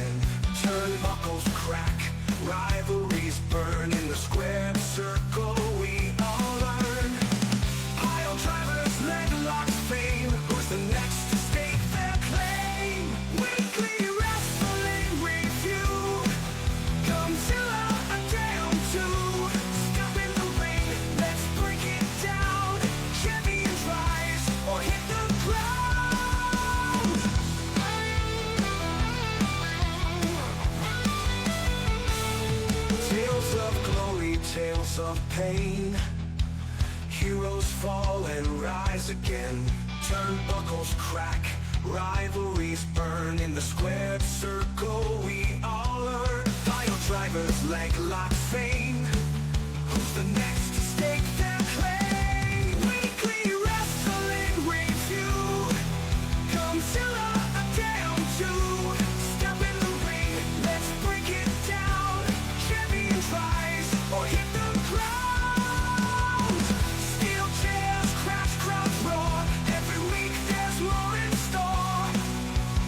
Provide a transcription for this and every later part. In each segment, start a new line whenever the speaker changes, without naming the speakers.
again. Turnbuckles crack, rivalries burn in the squared circle. We all learn. Pile drivers, leg locks, fame. Who's the next to stake their claim? Weekly wrestling review. Gumpzilla, a down two. Step in the ring, let's break it down. Champions rise or hit the ground. Tales of glory, tales of pain. Heroes fall and rise again. Turnbuckles crack, rivalries burn in the squared circle. We all learn. Pile drivers, leg lock, fame. Who's the next to stake their claim? Weekly wrestling review. Gumpzilla, a down two. Step in the ring, let's break it down. Champions rise or hit the ground. Steel chairs crash, crowds roar. Every week there's more in store.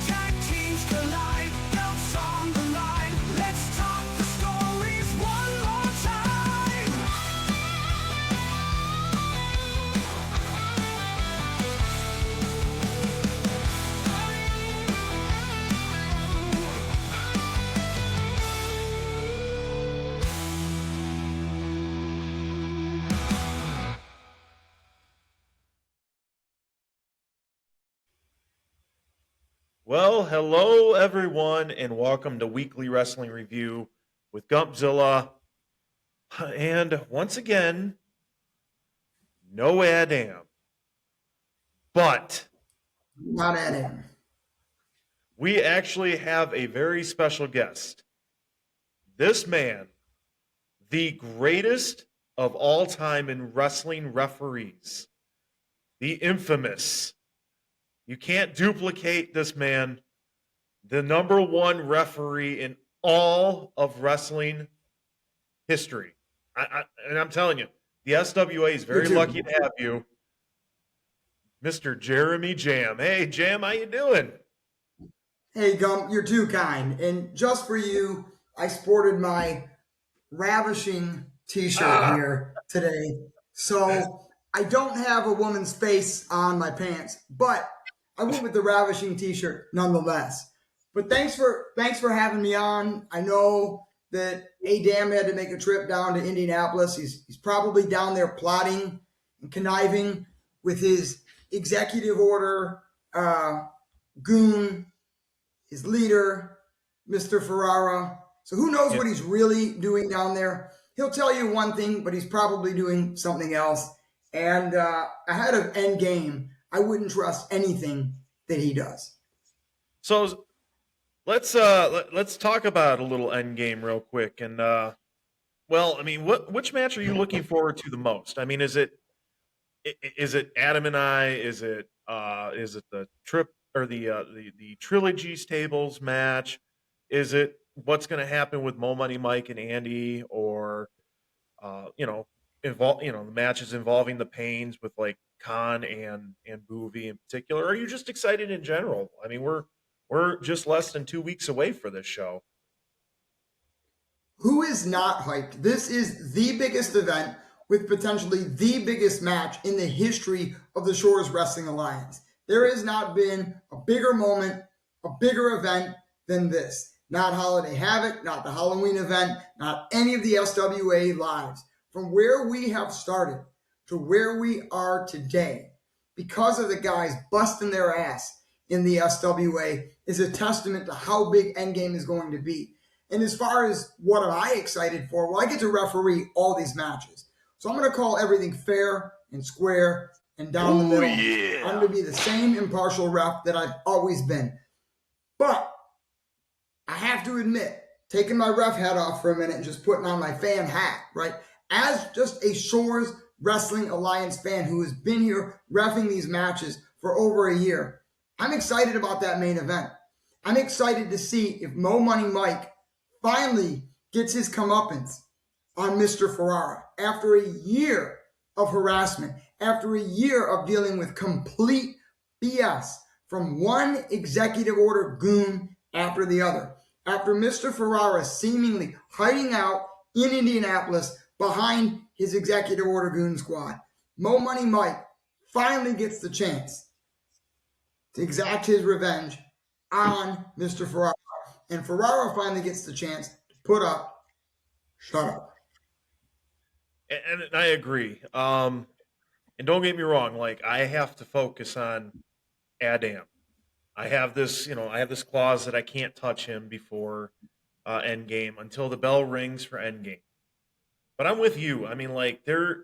Tag teams collide, belts on the line. Let's talk the stories one more time.
Well, hello everyone, and welcome to Weekly Wrestling Review with Gumpzilla. And once again, no Adam. But
Not at him.
we actually have a very special guest. This man, the greatest of all time in wrestling referees, the infamous. You can't duplicate this man, the number one referee in all of wrestling history. And I'm telling you, the SWA is very lucky to have you, Mr. Jeremy Jam. Hey, Jam, how you doing?
Hey, Gump, you're too kind. And just for you, I sported my ravishing t-shirt here today. So I don't have a woman's face on my pants, but I went with the ravishing t-shirt nonetheless. But thanks for having me on. I know that Adam had to make a trip down to Indianapolis. He's probably down there plotting and conniving with his executive order goon, his leader, Mr. Ferarra. So who knows what he's really doing down there? He'll tell you one thing, but he's probably doing something else. And ahead of Endgame, I wouldn't trust anything that he does.
So let's talk about a little Endgame real quick. And well, I mean, which match are you looking forward to the most? I mean, is it Adam and I? Is it the trip or the trilogy stables match? Is it what's going to happen with Mo Money Mike and Andy, or the matches involving the Pains with like Khan and Boovie in particular? Or are you just excited in general? I mean, we're just less than 2 weeks away for this show.
Who is not hyped? This is the biggest event with potentially the biggest match in the history of the Shores Wrestling Alliance. There has not been a bigger moment, a bigger event than this. Not Holiday Havoc, not the Halloween event, not any of the SWA lives. From where we have started to where we are today, because of the guys busting their ass in the SWA, is a testament to how big Endgame is going to be. And as far as what am I excited for, well, I get to referee all these matches. So I'm going to call everything fair and square and down the middle.
Yeah.
I'm going to be the same impartial ref that I've always been. But I have to admit, taking my ref hat off for a minute and just putting on my fan hat, right? As just a Shores Wrestling Alliance fan who has been here reffing these matches for over a year, I'm excited about that main event. I'm excited to see if Mo Money Mike finally gets his comeuppance on Mr. Ferarra after a year of harassment, after a year of dealing with complete BS from one executive order goon after the other. after Mr. Ferarra seemingly hiding out in Indianapolis behind his executive order goon squad. Mo Money Mike finally gets the chance to exact his revenge on Mr. Ferrara. And Ferrara finally gets the chance to put up, shut up.
And I agree. And don't get me wrong, like I have to focus on Adam. I have this, I have this clause that I can't touch him before Endgame until the bell rings for Endgame. But I'm with you. I mean, like they're,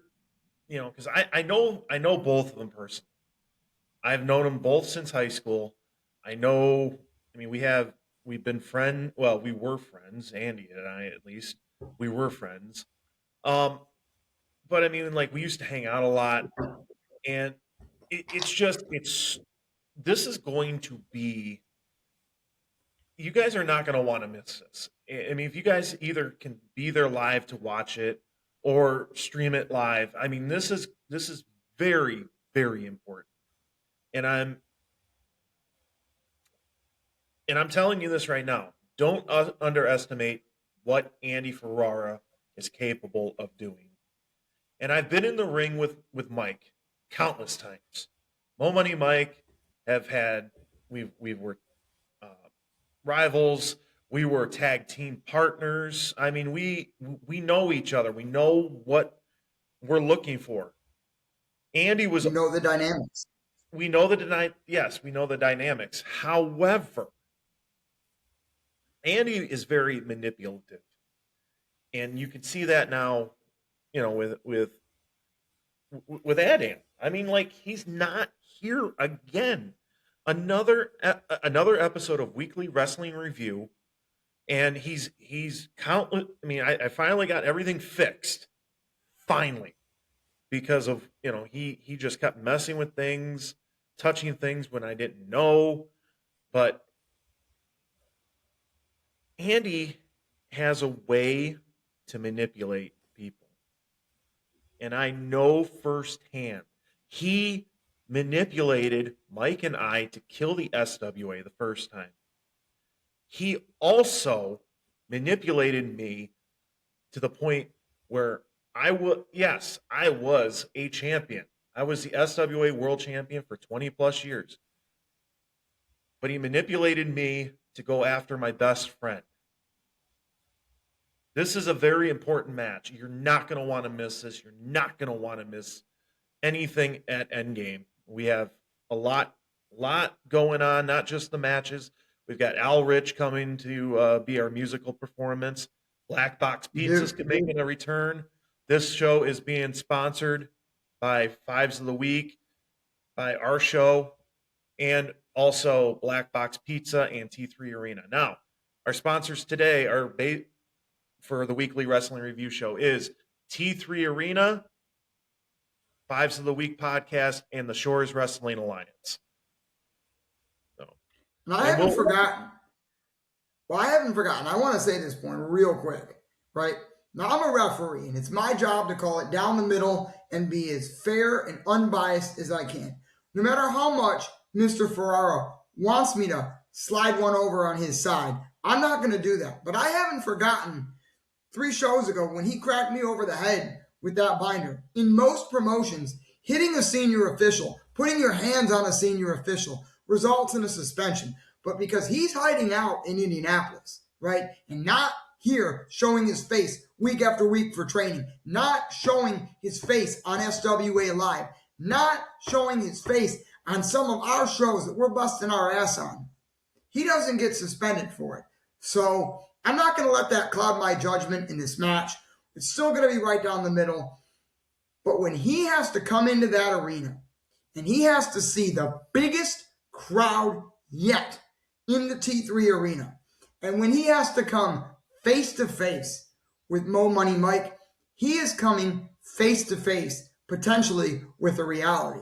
because I know both of them personally. I've known them both since high school. I know. I mean, we've been friend. Well, we were friends. Andy and I, at least, we were friends. Um, but I mean, like we used to hang out a lot, and it's this is going to be. You guys are not going to want to miss this. I mean, if you guys either can be there live to watch it or stream it live, I mean, this is very very important. And I'm telling you this right now. Don't underestimate what Andy Ferrara is capable of doing. And I've been in the ring with Mike countless times. Mo Money Mike have had we were uh, rivals. We were tag team partners. I mean, we know each other. We know what we're looking for. Andy was.
You know the dynamics.
We know yes, we know the dynamics. However, Andy is very manipulative, and you can see that now. With Adam. I mean, like he's not here again. Another episode of Weekly Wrestling Review, and he's countless. I mean, I finally got everything fixed, finally, because of he just kept messing with things, touching things when I didn't know. But Andy has a way to manipulate people. And I know firsthand. He manipulated Mike and I to kill the SWA the first time. He also manipulated me to the point where I was a champion. I was the SWA world champion for 20 plus years. But he manipulated me to go after my best friend. This is a very important match. You're not going to want to miss this. You're not going to want to miss anything at Endgame. We have a lot going on, not just the matches. We've got Al Rich coming to be our musical performance. Black Box Pizzas making a return. This show is being sponsored by Fives of the Week, by our show, and also Black Box Pizza and T3 Arena. Now, our sponsors today are for the Weekly Wrestling Review Show is T3 Arena, Fives of the Week podcast, and the Shores Wrestling Alliance. So,
and I haven't forgotten. Well, I haven't forgotten. I want to say this point real quick, right? Now, I'm a referee, and it's my job to call it down the middle and be as fair and unbiased as I can. No matter how much Mr. Ferrara wants me to slide one over on his side, I'm not going to do that. But I haven't forgotten 3 shows ago when he cracked me over the head with that binder. In most promotions, hitting a senior official, putting your hands on a senior official results in a suspension. But because he's hiding out in Indianapolis, right, and not here showing his face week after week for training, not showing his face on SWA Live, not showing his face on some of our shows that we're busting our ass on, he doesn't get suspended for it. So I'm not going to let that cloud my judgment in this match. It's still going to be right down the middle. But when he has to come into that arena and he has to see the biggest crowd yet in the T3 arena, and when he has to come face to face with Mo Money Mike, he is coming face to face potentially with a reality.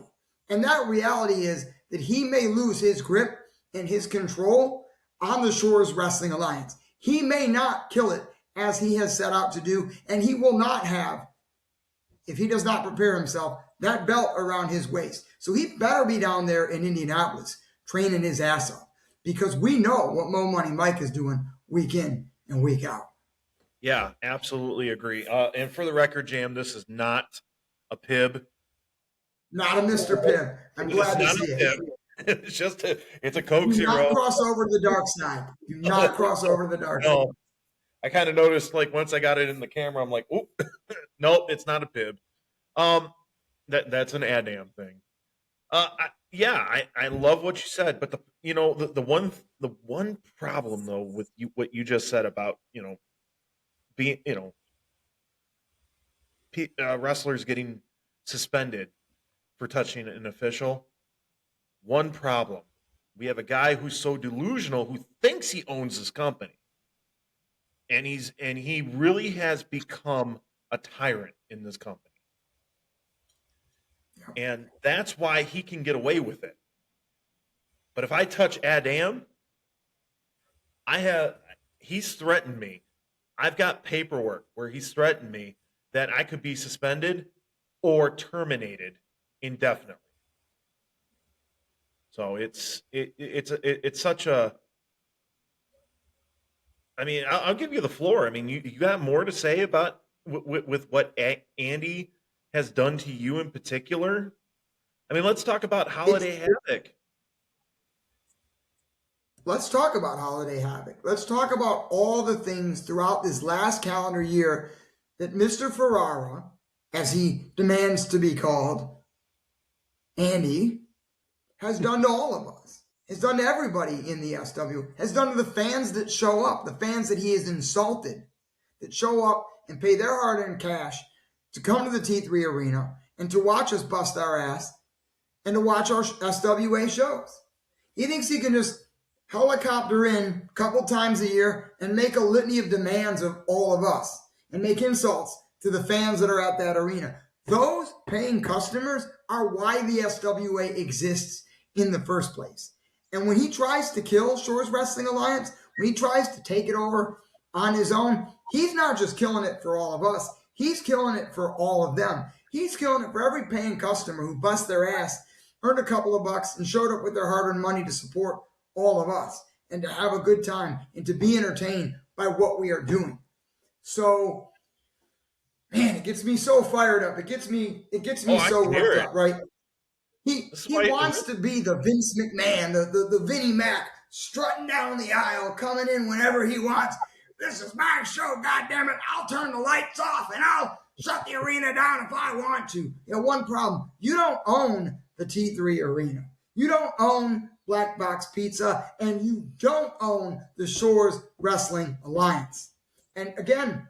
And that reality is that he may lose his grip and his control on the Shores Wrestling Alliance. He may not kill it as he has set out to do, and he will not have, if he does not prepare himself, that belt around his waist. So he better be down there in Indianapolis training his ass off, because we know what Mo Money Mike is doing week in and week out.
Yeah, absolutely agree. And for the record, Jam, this is not a pib.
Not a Mr. Pibb. I'm
It's
glad to
not
see
a
it.
pib. It's just it's a Coke
Do not
Zero.
cross over to the dark side. Do not cross over to the dark side.
No, I kind of noticed like once I got it in the camera, I'm like, oh, nope, it's not a pib. Um, that's an Adam thing. I love what you said, but the one problem though with you what you just said about being wrestlers getting suspended for touching an official. One problem: we have a guy who's so delusional who thinks he owns his company, and he really has become a tyrant in this company, and that's why he can get away with it. But if I touch Adam, I have he's threatened me. I've got paperwork where he's threatened me that I could be suspended or terminated indefinitely. So it's such a. I mean, I'll give you the floor. I mean, you got more to say about with what Andy has done to you in particular. I mean, let's talk about
It's
Holiday Havoc.
Let's talk about Holiday Havoc. Let's talk about all the things throughout this last calendar year that Mr. Ferarra, as he demands to be called, Andy, has done to all of us, has done to everybody in the SW, has done to the fans that show up, the fans that he has insulted, that show up and pay their hard-earned cash to come to the T3 Arena and to watch us bust our ass and to watch our SWA shows. He thinks he can just helicopter in a couple times a year and make a litany of demands of all of us and make insults to the fans that are at that arena. Those paying customers are why the SWA exists in the first place. And when he tries to kill Shores Wrestling Alliance, when he tries to take it over on his own, he's not just killing it for all of us. He's killing it for all of them. He's killing it for every paying customer who bust their ass, earned a couple of bucks, and showed up with their hard-earned money to support all of us and to have a good time and to be entertained by what we are doing. So, man, it gets me so fired up. It gets me
I
so
can hear
worked
it.
up, right? He
This is
he
why
wants to be the Vince McMahon, the Vinnie Mac, strutting down the aisle, coming in whenever he wants. This is my show, goddammit. I'll turn the lights off and I'll shut the arena down if I want to. You know, one problem. You don't own the T3 Arena. You don't own Black Box Pizza, and you don't own the Shores Wrestling Alliance. And again,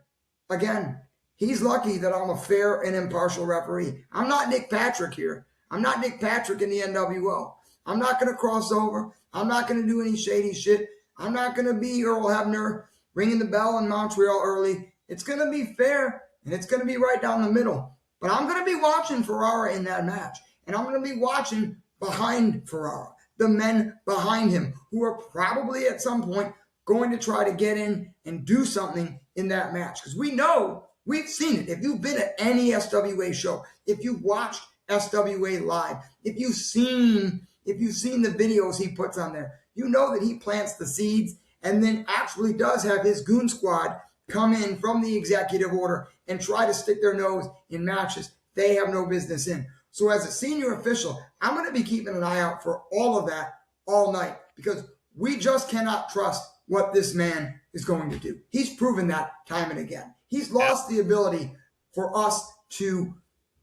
he's lucky that I'm a fair and impartial referee. I'm not Nick Patrick here. I'm not Nick Patrick in the NWO. I'm not going to cross over. I'm not going to do any shady shit. I'm not going to be Earl Hebner ringing the bell in Montreal early. It's going to be fair, and it's going to be right down the middle. But I'm going to be watching Ferarra in that match, and I'm going to be watching behind Ferarra, the men behind him, who are probably at some point going to try to get in and do something in that match. Because we know, we've seen it. If you've been at any SWA show, if you've watched SWA live, if you've seen the videos he puts on there, you know that he plants the seeds and then actually does have his goon squad come in from the executive order and try to stick their nose in matches they have no business in. So as a senior official, I'm going to be keeping an eye out for all of that all night, because we just cannot trust what this man is going to do. He's proven that time and again. He's lost the ability for us to,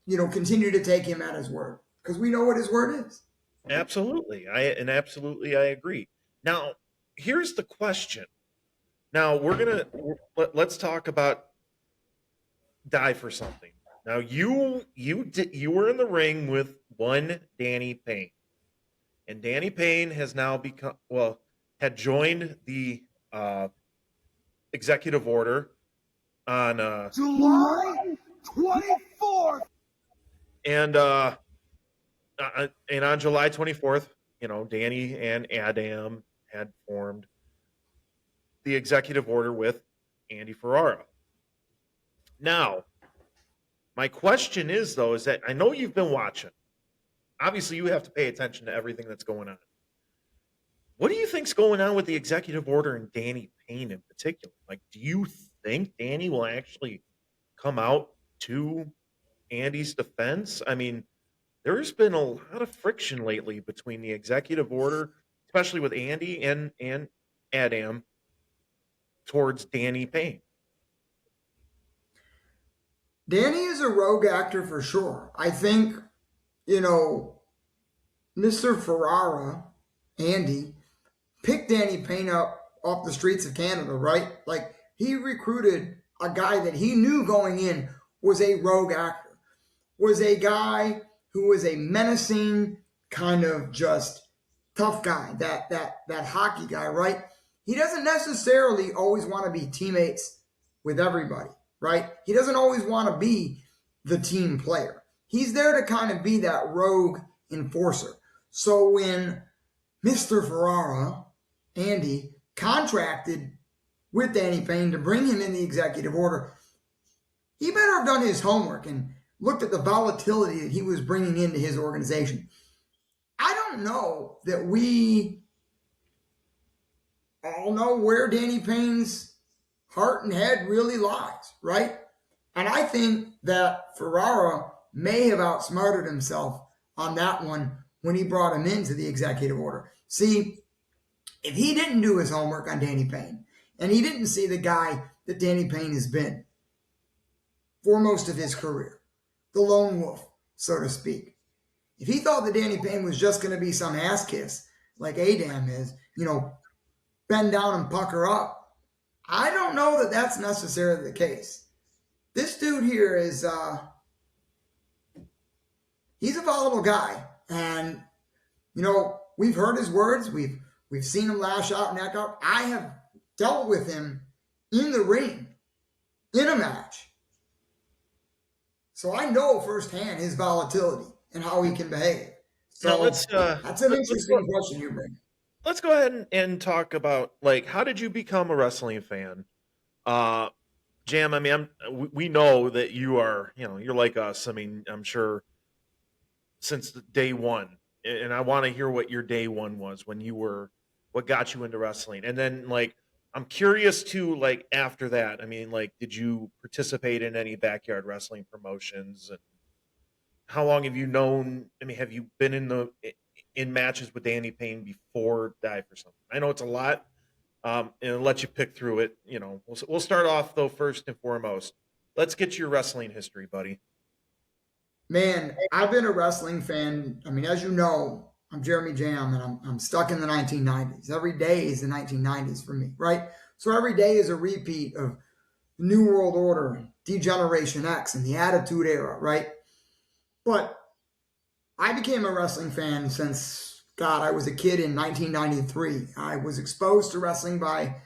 continue to take him at his word, because we know what his word is.
Absolutely. I agree. Now, here's the question. Now, let's talk about die for something. Now, you were in the ring with one Danny Payne. And Danny Payne has now had joined the executive order on
July 24th.
and on July 24th, Danny and Adam had formed the executive order with Andy Ferarra. Now, my question is that I know you've been watching. Obviously, you have to pay attention to everything that's going on. What do you think's going on with the executive order and Danny Payne in particular? Like, do you think Danny will actually come out to Andy's defense? I mean, there's been a lot of friction lately between the executive order, especially with Andy and Adam, towards Danny Payne.
Danny is a rogue actor for sure. I think, you know, Mr. Ferrara, Andy, picked Danny Payne up off the streets of Canada, right? Like, he recruited a guy that he knew going in was a rogue actor, was a guy who was a menacing, kind of just tough guy, that hockey guy, right? He doesn't necessarily always want to be teammates with everybody, right? He doesn't always want to be the team player. He's there to kind of be that rogue enforcer. So when Mr. Ferrara, Andy, contracted with Danny Payne to bring him in the executive order, he better have done his homework and looked at the volatility that he was bringing into his organization. I don't know that we all know where Danny Payne's heart and head really lies, right? And I think that Ferrara may have outsmarted himself on that one when he brought him into the executive order. See, if he didn't do his homework on Danny Payne, and he didn't see the guy that Danny Payne has been for most of his career, the lone wolf, so to speak. If he thought that Danny Payne was just going to be some ass kiss like Adam is, bend down and pucker up, I don't know that that's necessarily the case. This dude here is, he's a volatile guy. And, we've heard his words. We've seen him lash out and act out. I have dealt with him in the ring, in a match. So I know firsthand his volatility and how he can behave. So
Now
that's an interesting question you bring.
let's go ahead and talk about, like, how did you become a wrestling fan? Jam, I mean, we know that you are, you're like us. I mean, I'm sure since day one, and I want to hear what your day one was when you were, what got you into wrestling, and then like I'm curious too, like after that. I mean, like, did you participate in any backyard wrestling promotions? And how long have you known? I mean, have you been in matches with Danny Payne before Die for Something? I know it's a lot, and I'll let you pick through it. We'll start off though first and foremost. Let's get your wrestling history, buddy.
Man, I've been a wrestling fan. I mean, as you know, I'm Jeremy Jam, and I'm stuck in the 1990s. Every day is the 1990s for me, right? So every day is a repeat of New World Order, Degeneration X, and the Attitude Era, right? But I became a wrestling fan since, God, I was a kid in 1993. I was exposed to wrestling by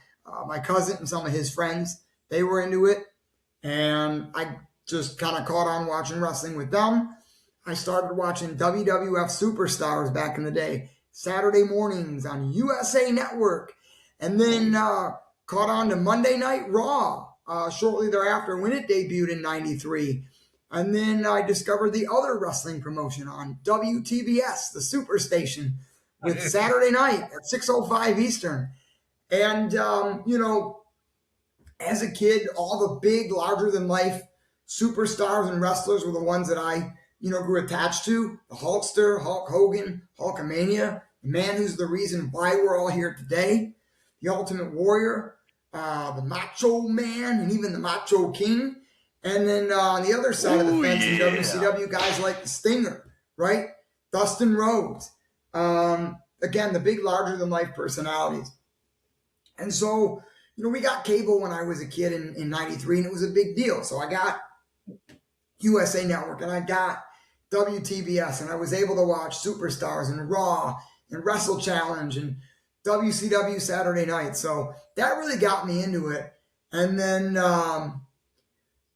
my cousin and some of his friends. They were into it, and I just kind of caught on watching wrestling with them. I started watching WWF Superstars back in the day, Saturday mornings on USA Network, and then caught on to Monday Night Raw shortly thereafter when it debuted in 93. And then I discovered the other wrestling promotion on WTBS, the Superstation, with Saturday night at 6:05 Eastern. And, as a kid, all the big, larger-than-life superstars and wrestlers were the ones that I, grew attached to. The Hulkster, Hulk Hogan, Hulkamania, the man who's the reason why we're all here today, the Ultimate Warrior, the Macho Man, and even the Macho King. And then on the other side of the fence in WCW, guys like the Stinger, right? Dustin Rhodes. Again, the big, larger-than-life personalities. And so, we got cable when I was a kid in 93, and it was a big deal. So I got USA Network, and I got WTBS, and I was able to watch Superstars and Raw and Wrestle Challenge and WCW Saturday Night. So that really got me into it. And then, I'm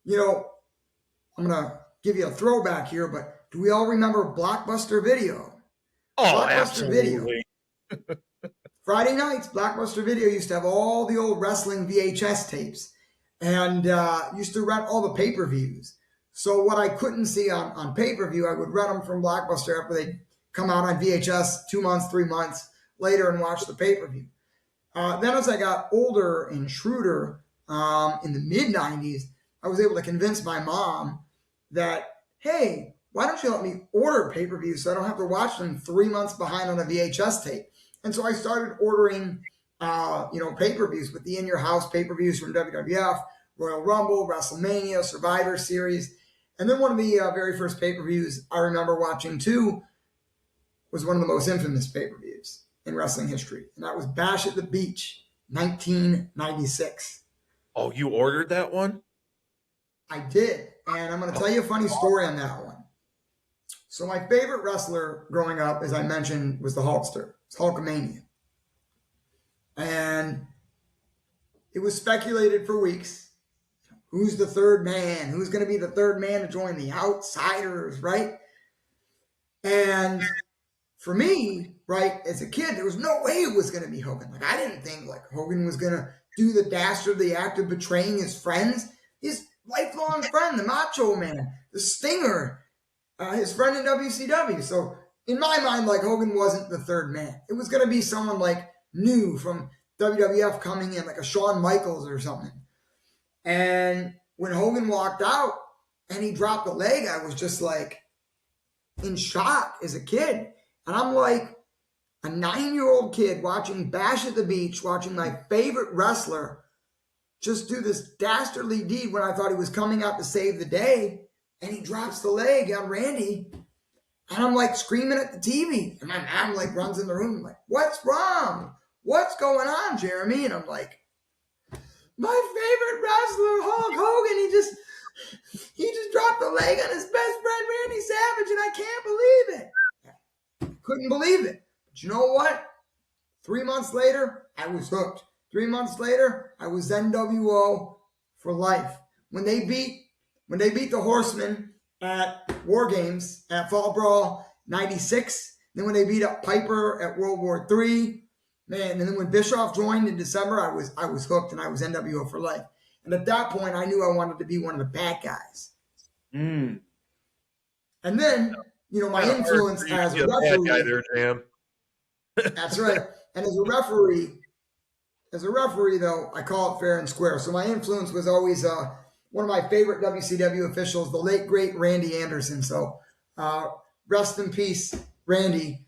going to give you a throwback here, but do we all remember Blockbuster Video?
Oh,
Blockbuster
absolutely.
Video. Friday nights, Blockbuster Video used to have all the old wrestling VHS tapes and used to rent all the pay-per-views. So what I couldn't see on pay-per-view, I would rent them from Blockbuster after they'd come out on VHS 2 months, 3 months later and watch the pay-per-view. Then as I got older and shrewder in the mid-90s, I was able to convince my mom that, hey, why don't you let me order pay-per-views so I don't have to watch them 3 months behind on a VHS tape? And so I started ordering, pay-per-views with the in-your-house pay-per-views from WWF, Royal Rumble, WrestleMania, Survivor Series. And then one of the very first pay-per-views I remember watching too was one of the most infamous pay-per-views in wrestling history. And that was Bash at the Beach, 1996.
Oh, you ordered that one?
I did. And I'm going to tell you a funny story on that one. So my favorite wrestler growing up, as I mentioned, was the Hulkster. It's Hulkamania. And it was speculated for weeks. Who's the third man? Who's going to be the third man to join the Outsiders, right? And for me, right, as a kid, there was no way it was going to be Hogan. Like, I didn't think like Hogan was going to do the dastardly act of betraying his friends, his lifelong friend, the Macho Man, the Stinger, his friend in WCW. So in my mind, like Hogan wasn't the third man. It was going to be someone like new from WWF coming in, like a Shawn Michaels or something. And when Hogan walked out and he dropped the leg, I was just like in shock as a kid. And I'm like a 9-year-old kid watching Bash at the Beach, watching my favorite wrestler just do this dastardly deed when I thought he was coming out to save the day. And he drops the leg on Randy. And I'm like screaming at the TV. And my mom like runs in the room like, what's wrong? What's going on, Jeremy? And I'm like, my favorite wrestler, Hulk Hogan, he just dropped the leg on his best friend, Randy Savage, and I can't believe it. I couldn't believe it. But you know what? 3 months later, I was hooked. 3 months later, I was NWO for life. When they beat the Horsemen at War Games at Fall Brawl 96, then when they beat up Piper at World War III, man, and then when Bischoff joined in December, I was hooked and I was NWO for life. And at that point, I knew I wanted to be one of the bad guys.
Mm.
And then, my influence as a referee.
Bad guy there, Jam.
That's right. And as a referee though, I call it fair and square. So my influence was always one of my favorite WCW officials, the late great Randy Anderson. So rest in peace, Randy.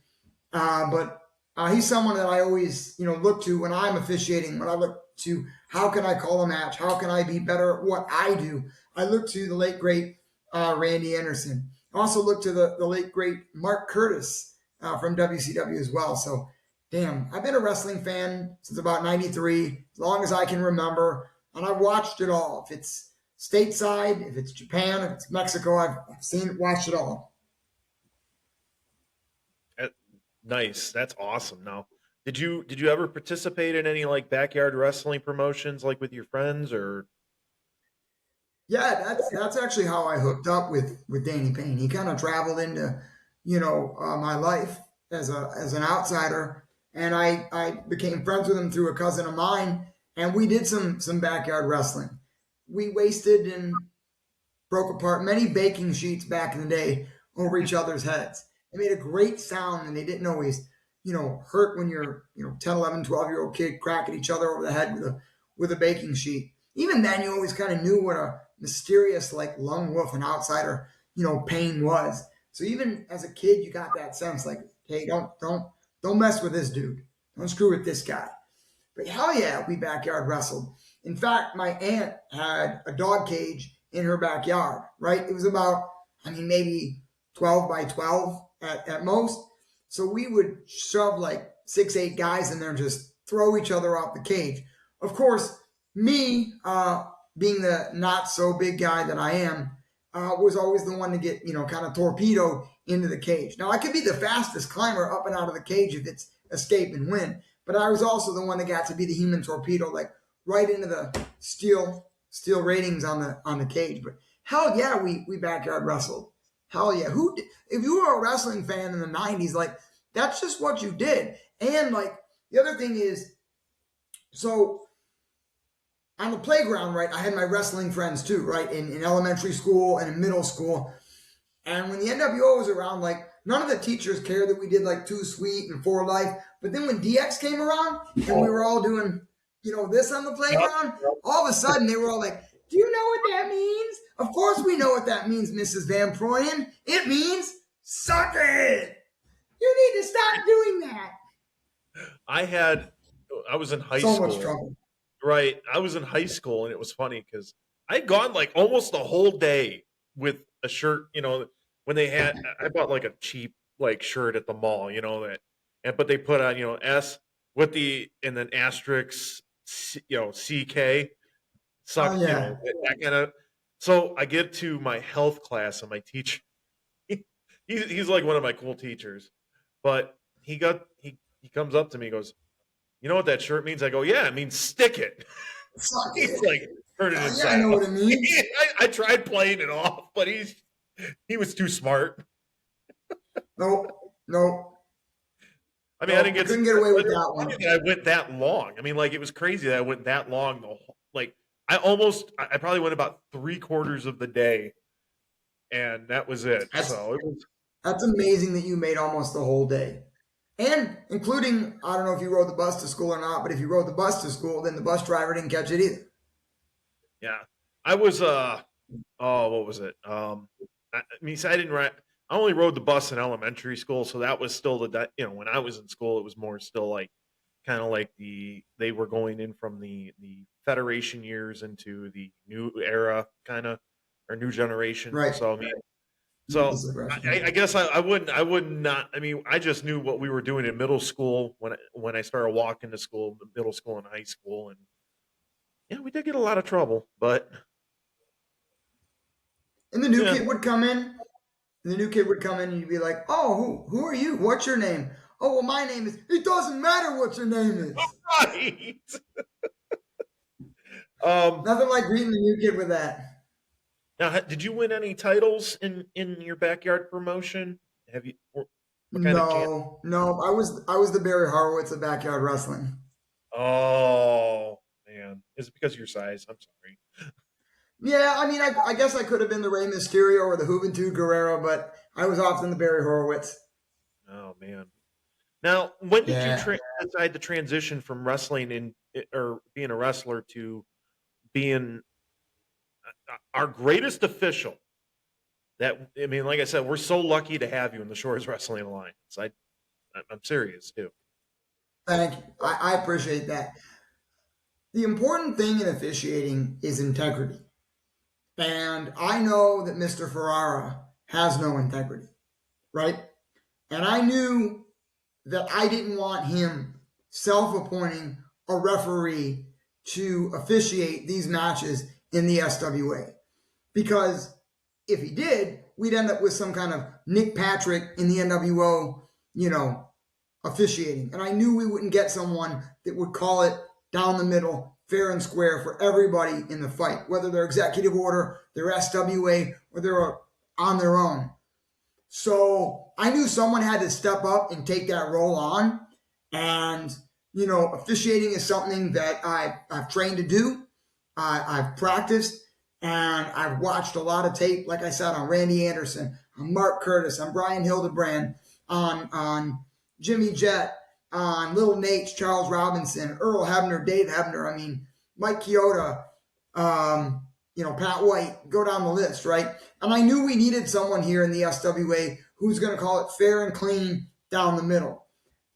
But he's someone that I always, look to when I'm officiating, when I look to how can I call a match? How can I be better at what I do? I look to the late, great Randy Anderson. I also look to the late, great Mark Curtis from WCW as well. So, damn, I've been a wrestling fan since about 93, as long as I can remember. And I've watched it all. If it's stateside, if it's Japan, if it's Mexico, I've watched it all.
Nice. That's awesome. Now, did you ever participate in any like backyard wrestling promotions like with your friends or?
Yeah, that's actually how I hooked up with Danny Payne. He kind of traveled into, my life as an outsider, and I became friends with him through a cousin of mine, and we did some backyard wrestling. We wasted and broke apart many baking sheets back in the day over each other's heads. They made a great sound, and they didn't always, hurt when you're, 10, 11, 12-year-old kid cracking each other over the head with a baking sheet. Even then, you always kind of knew what a mysterious, like, lone wolf and outsider, Payne was. So even as a kid, you got that sense, like, hey, don't mess with this dude. Don't screw with this guy. But hell yeah, we backyard wrestled. In fact, my aunt had a dog cage in her backyard, right? It was about, maybe 12 by 12 at most. So we would shove like 6-8 guys in there and just throw each other off the cage. Of course, me, being the not so big guy that I am, was always the one to get, kind of torpedoed into the cage. Now, I could be the fastest climber up and out of the cage if it's escape and win, but I was also the one that got to be the human torpedo, like right into the steel ratings on the cage. But hell yeah, we backyard wrestled. Hell yeah. If you were a wrestling fan in the 90s, like, that's just what you did. And, like, the other thing is, so on the playground, right, I had my wrestling friends too, right, in elementary school and in middle school. And when the NWO was around, like, none of the teachers cared that we did like 2 Sweet and 4 Life. But then when DX came around and we were all doing, this on the
Yep,
playground,
yep.
all of a sudden they were all like, "Do you know what that means?" Of course we know what that means, Mrs. Van Proyen. It means suck it. You need to stop doing that.
I was in high
So much
school,
trouble.
right? I was in high school, and it was funny because I'd gone like almost the whole day with a shirt. When I bought like a cheap like shirt at the mall. But they put on S with the and then asterisk, CK
Oh
suck,
yeah.
that kind of. So I get to my health class, and my teacher, he's like one of my cool teachers, but he comes up to me, and goes, "You know what that shirt means?" I go, "Yeah, it means stick it."
Suck
He's
it.
like, "Turn it
Yeah, I
inside
know
out."
what it means.
I tried playing it off, but he was too smart.
Nope. Nope.
I mean, I
Nope.
didn't
We
get.
couldn't get away
But
with
it was
that
funny
one.
that I went that long. I mean, like it was crazy that I went that long. Like I probably went about 3/4 of the day, and that was it.
That's
So it was.
that's amazing that you made almost the whole day. And including, I don't know if you rode the bus to school or not, but if you rode the bus to school, then the bus driver didn't catch it either.
Yeah, I was. Oh, what was it? I mean, so I didn't ride. I only rode the bus in elementary school, so that was still when I was in school, it was more still like kind of like they were going in from the Federation years into the new era, kind of, or new generation.
Right.
So I mean, so
Needless aggression.
I guess I would not. I mean, I just knew what we were doing in middle school when I started walking to school, middle school and high school, and yeah, we did get a lot of trouble, but
And the new
yeah.
kid would come in, and the new kid would come in, and you'd be like, "Oh, who are you? What's your name?" "Oh, well, my name is." "It doesn't matter what your name is."
Right. Um,
Nothing like greeting the new kid with that.
Now, did you win any titles in your backyard promotion? Have you? What kind of champ?
No, no, I was the Barry Horowitz of backyard wrestling.
Oh man, is it because of your size? I'm sorry.
Yeah, I mean, I guess I could have been the Rey Mysterio or the Juventud Guerrero, but I was often the Barry Horowitz.
Oh man. Now, when did you
Yeah.
decide to transition from wrestling or being a wrestler to being our greatest official? That I mean, like I said, we're so lucky to have you in the Shores Wrestling Alliance. I'm serious too.
Thank you. I appreciate that. The important thing in officiating is integrity. And I know that Mr. Ferrara has no integrity, right? And I knew that I didn't want him self appointing a referee to officiate these matches in the SWA. Because if he did, we'd end up with some kind of Nick Patrick in the NWO, officiating. And I knew we wouldn't get someone that would call it down the middle, fair and square for everybody in the fight, whether they're executive order, they're SWA, or they're on their own. So I knew someone had to step up and take that role on. And, officiating is something that I've trained to do. I've practiced and I've watched a lot of tape, like I said, on Randy Anderson, on Mark Curtis, on Brian Hildebrand, on Jimmy Jett, on Little Nate's Charles Robinson, Earl Hebner, Dave Hebner, I mean, Mike Chioda, Pat White, go down the list, right? And I knew we needed someone here in the SWA who's going to call it fair and clean down the middle.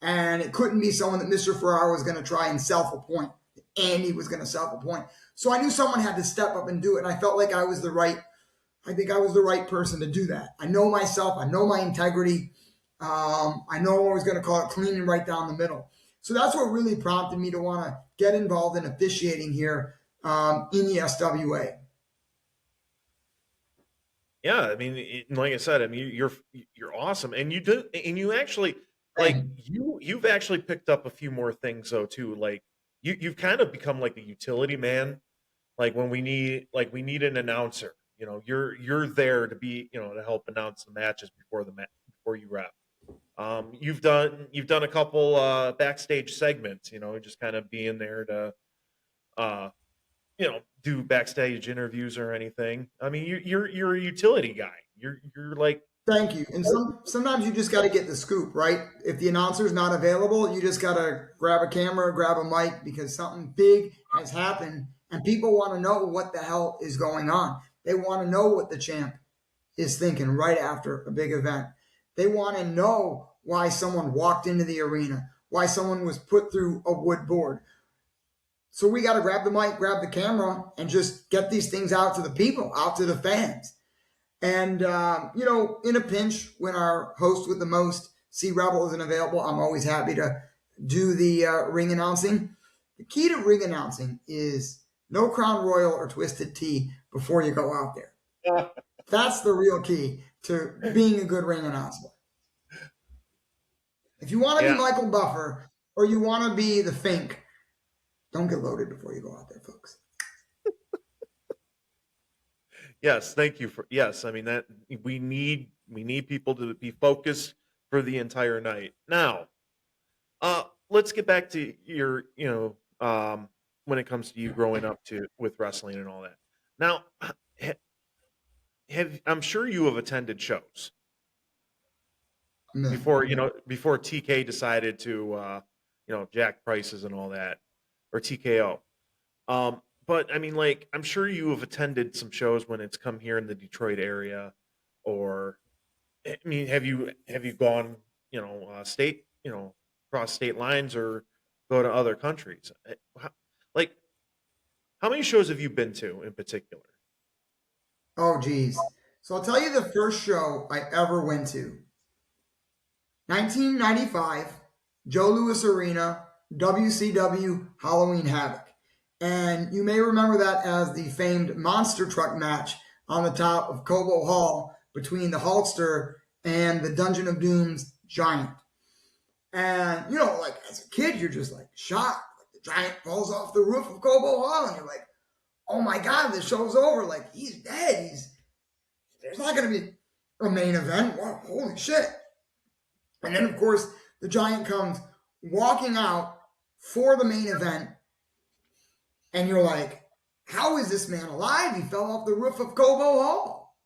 And it couldn't be someone that Mr. Ferrara was going to try and self-appoint. Andy was going to self-appoint. So I knew someone had to step up and do it. And I felt like I think I was the right person to do that. I know myself. I know my integrity. I know I was going to call it clean and right down the middle. So that's what really prompted me to want to get involved in officiating here in the SWA.
Yeah, I mean, like I said, I mean, you're awesome, and you actually like
And
you've actually picked up a few more things though too. Like you've kind of become like a utility man. Like when we need an announcer, you're there to be, to help announce the matches before you rep. You've done a couple backstage segments, just kind of being there to uh do backstage interviews or anything. I mean, you're a utility guy. You're like
Thank you. And sometimes you just got to get the scoop, right? If the announcer's not available, you just got to grab a camera, grab a mic, because something big has happened and people want to know what the hell is going on. They want to know what the champ is thinking right after a big event. They want to know why someone walked into the arena, why someone was put through a wood board. So we got to grab the mic, grab the camera, and just get these things out to the people, out to the fans. And, in a pinch, when our host with the most, C Rebel, isn't available, I'm always happy to do the ring announcing. The key to ring announcing is no Crown Royal or Twisted Tea before you go out there. That's the real key to being a good ring announcer. If you want to be Michael Buffer or you want to be the Fink, don't get loaded before you go out there, folks.
Yes, thank you for yes. I mean that we need people to be focused for the entire night. Now, let's get back to your when it comes to you growing up with wrestling and all that. Now, I'm sure you have attended shows before before TK decided to jack prices and all that, or TKO. But I mean, like, I'm sure you have attended some shows when it's come here in the Detroit area, or I mean, have you gone, state, across state lines or go to other countries? Like, how many shows have you been to in particular?
Oh, geez. So I'll tell you the first show I ever went to. 1995, Joe Louis Arena, WCW Halloween Havoc. And you may remember that as the famed monster truck match on the top of Cobo Hall between the Hulkster and the Dungeon of Doom's Giant. And, as a kid, you're just like shocked. Like, the Giant falls off the roof of Cobo Hall, and you're like, oh my God, the show's over. Like, he's dead. There's not going to be a main event. Wow, holy shit. And then, of course, the Giant comes walking out for the main event. And you're like, how is this man alive? He fell off the roof of Cobo Hall.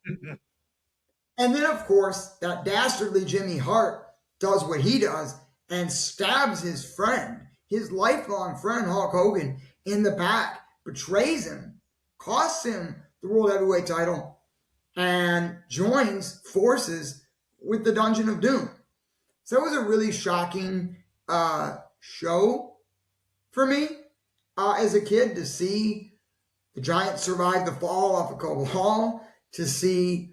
And then, of course, that dastardly Jimmy Hart does what he does and stabs his friend, his lifelong friend, Hulk Hogan, in the back, betrays him, costs him the World Heavyweight title, and joins forces with the Dungeon of Doom. So it was a really shocking show for me. As a kid, to see the Giant survive the fall off of Cobo Hall, to see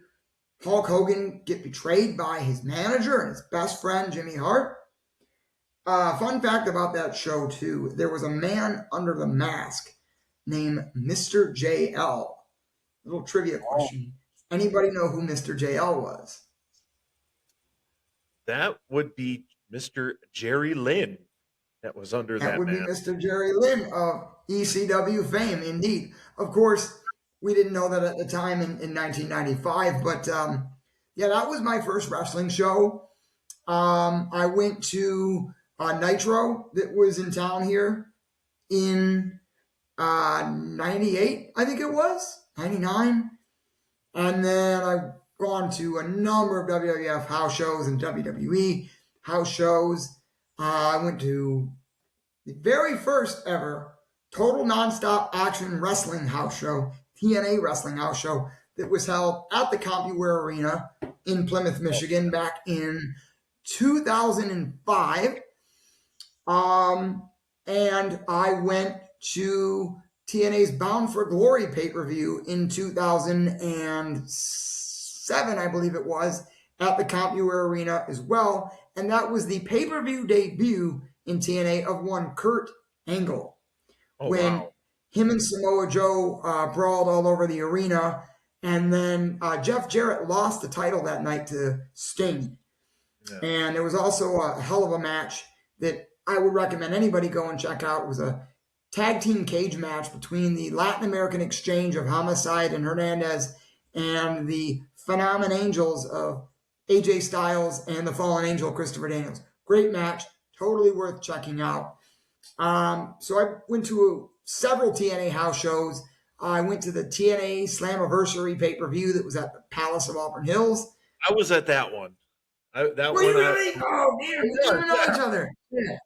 Hulk Hogan get betrayed by his manager and his best friend, Jimmy Hart. Fun fact about that show, too, there was a man under the mask named Mr. JL. Little trivia question. Anybody know who Mr. JL was?
That would be Mr. Jerry Lynn. That was under that.
That would
mask.
be Mr. Jerry Lynn of ECW fame, indeed. Of course, we didn't know that at the time in 1995, but that was my first wrestling show. I went to Nitro that was in town here in 98, I think it was, 99. And then I've gone to a number of WWF house shows and WWE house shows. I went to the very first ever total nonstop action wrestling house show, TNA wrestling house show, that was held at the CompuWare Arena in Plymouth, Michigan back in 2005. And I went to TNA's Bound for Glory pay-per-view in 2007, I believe it was, at the CompuWare Arena as well. And that was the pay-per-view debut in TNA of one Kurt Angle. When him and Samoa Joe brawled all over the arena. And then Jeff Jarrett lost the title that night to Sting. Yeah. And it was also a hell of a match that I would recommend anybody go and check out. It was a tag team cage match between the Latin American exchange of Homicide and Hernandez and the Phenomen Angels of AJ Styles and the Fallen Angel Christopher Daniels. Great match, totally worth checking out. So I went to several TNA house shows. I went to the TNA Slammiversary pay-per-view that was at the Palace of Auburn Hills.
I was at that one. That
Were
one.
you really? Oh, damn, we didn't even know
Yeah.
each other. Yeah.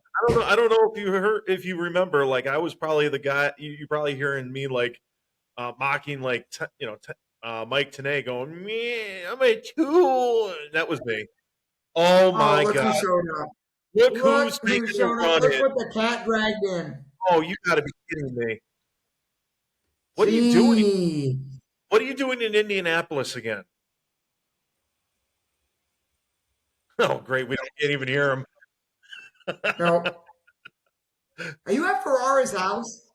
I don't know if you remember. Like I was probably the guy. You probably hearing me like mocking like Mike Tenay going, "Me, I'm a tool." That was me. Oh
Oh,
my
look
god!
who showed up.
Look who's
Look who
making a
showed up.
run
Look
in.
what the cat dragged in.
Oh, you got to be kidding me! What are you doing?
Gee.
What are you doing in Indianapolis again? Oh, great! We can't even hear him.
No. Are you at Ferrara's house?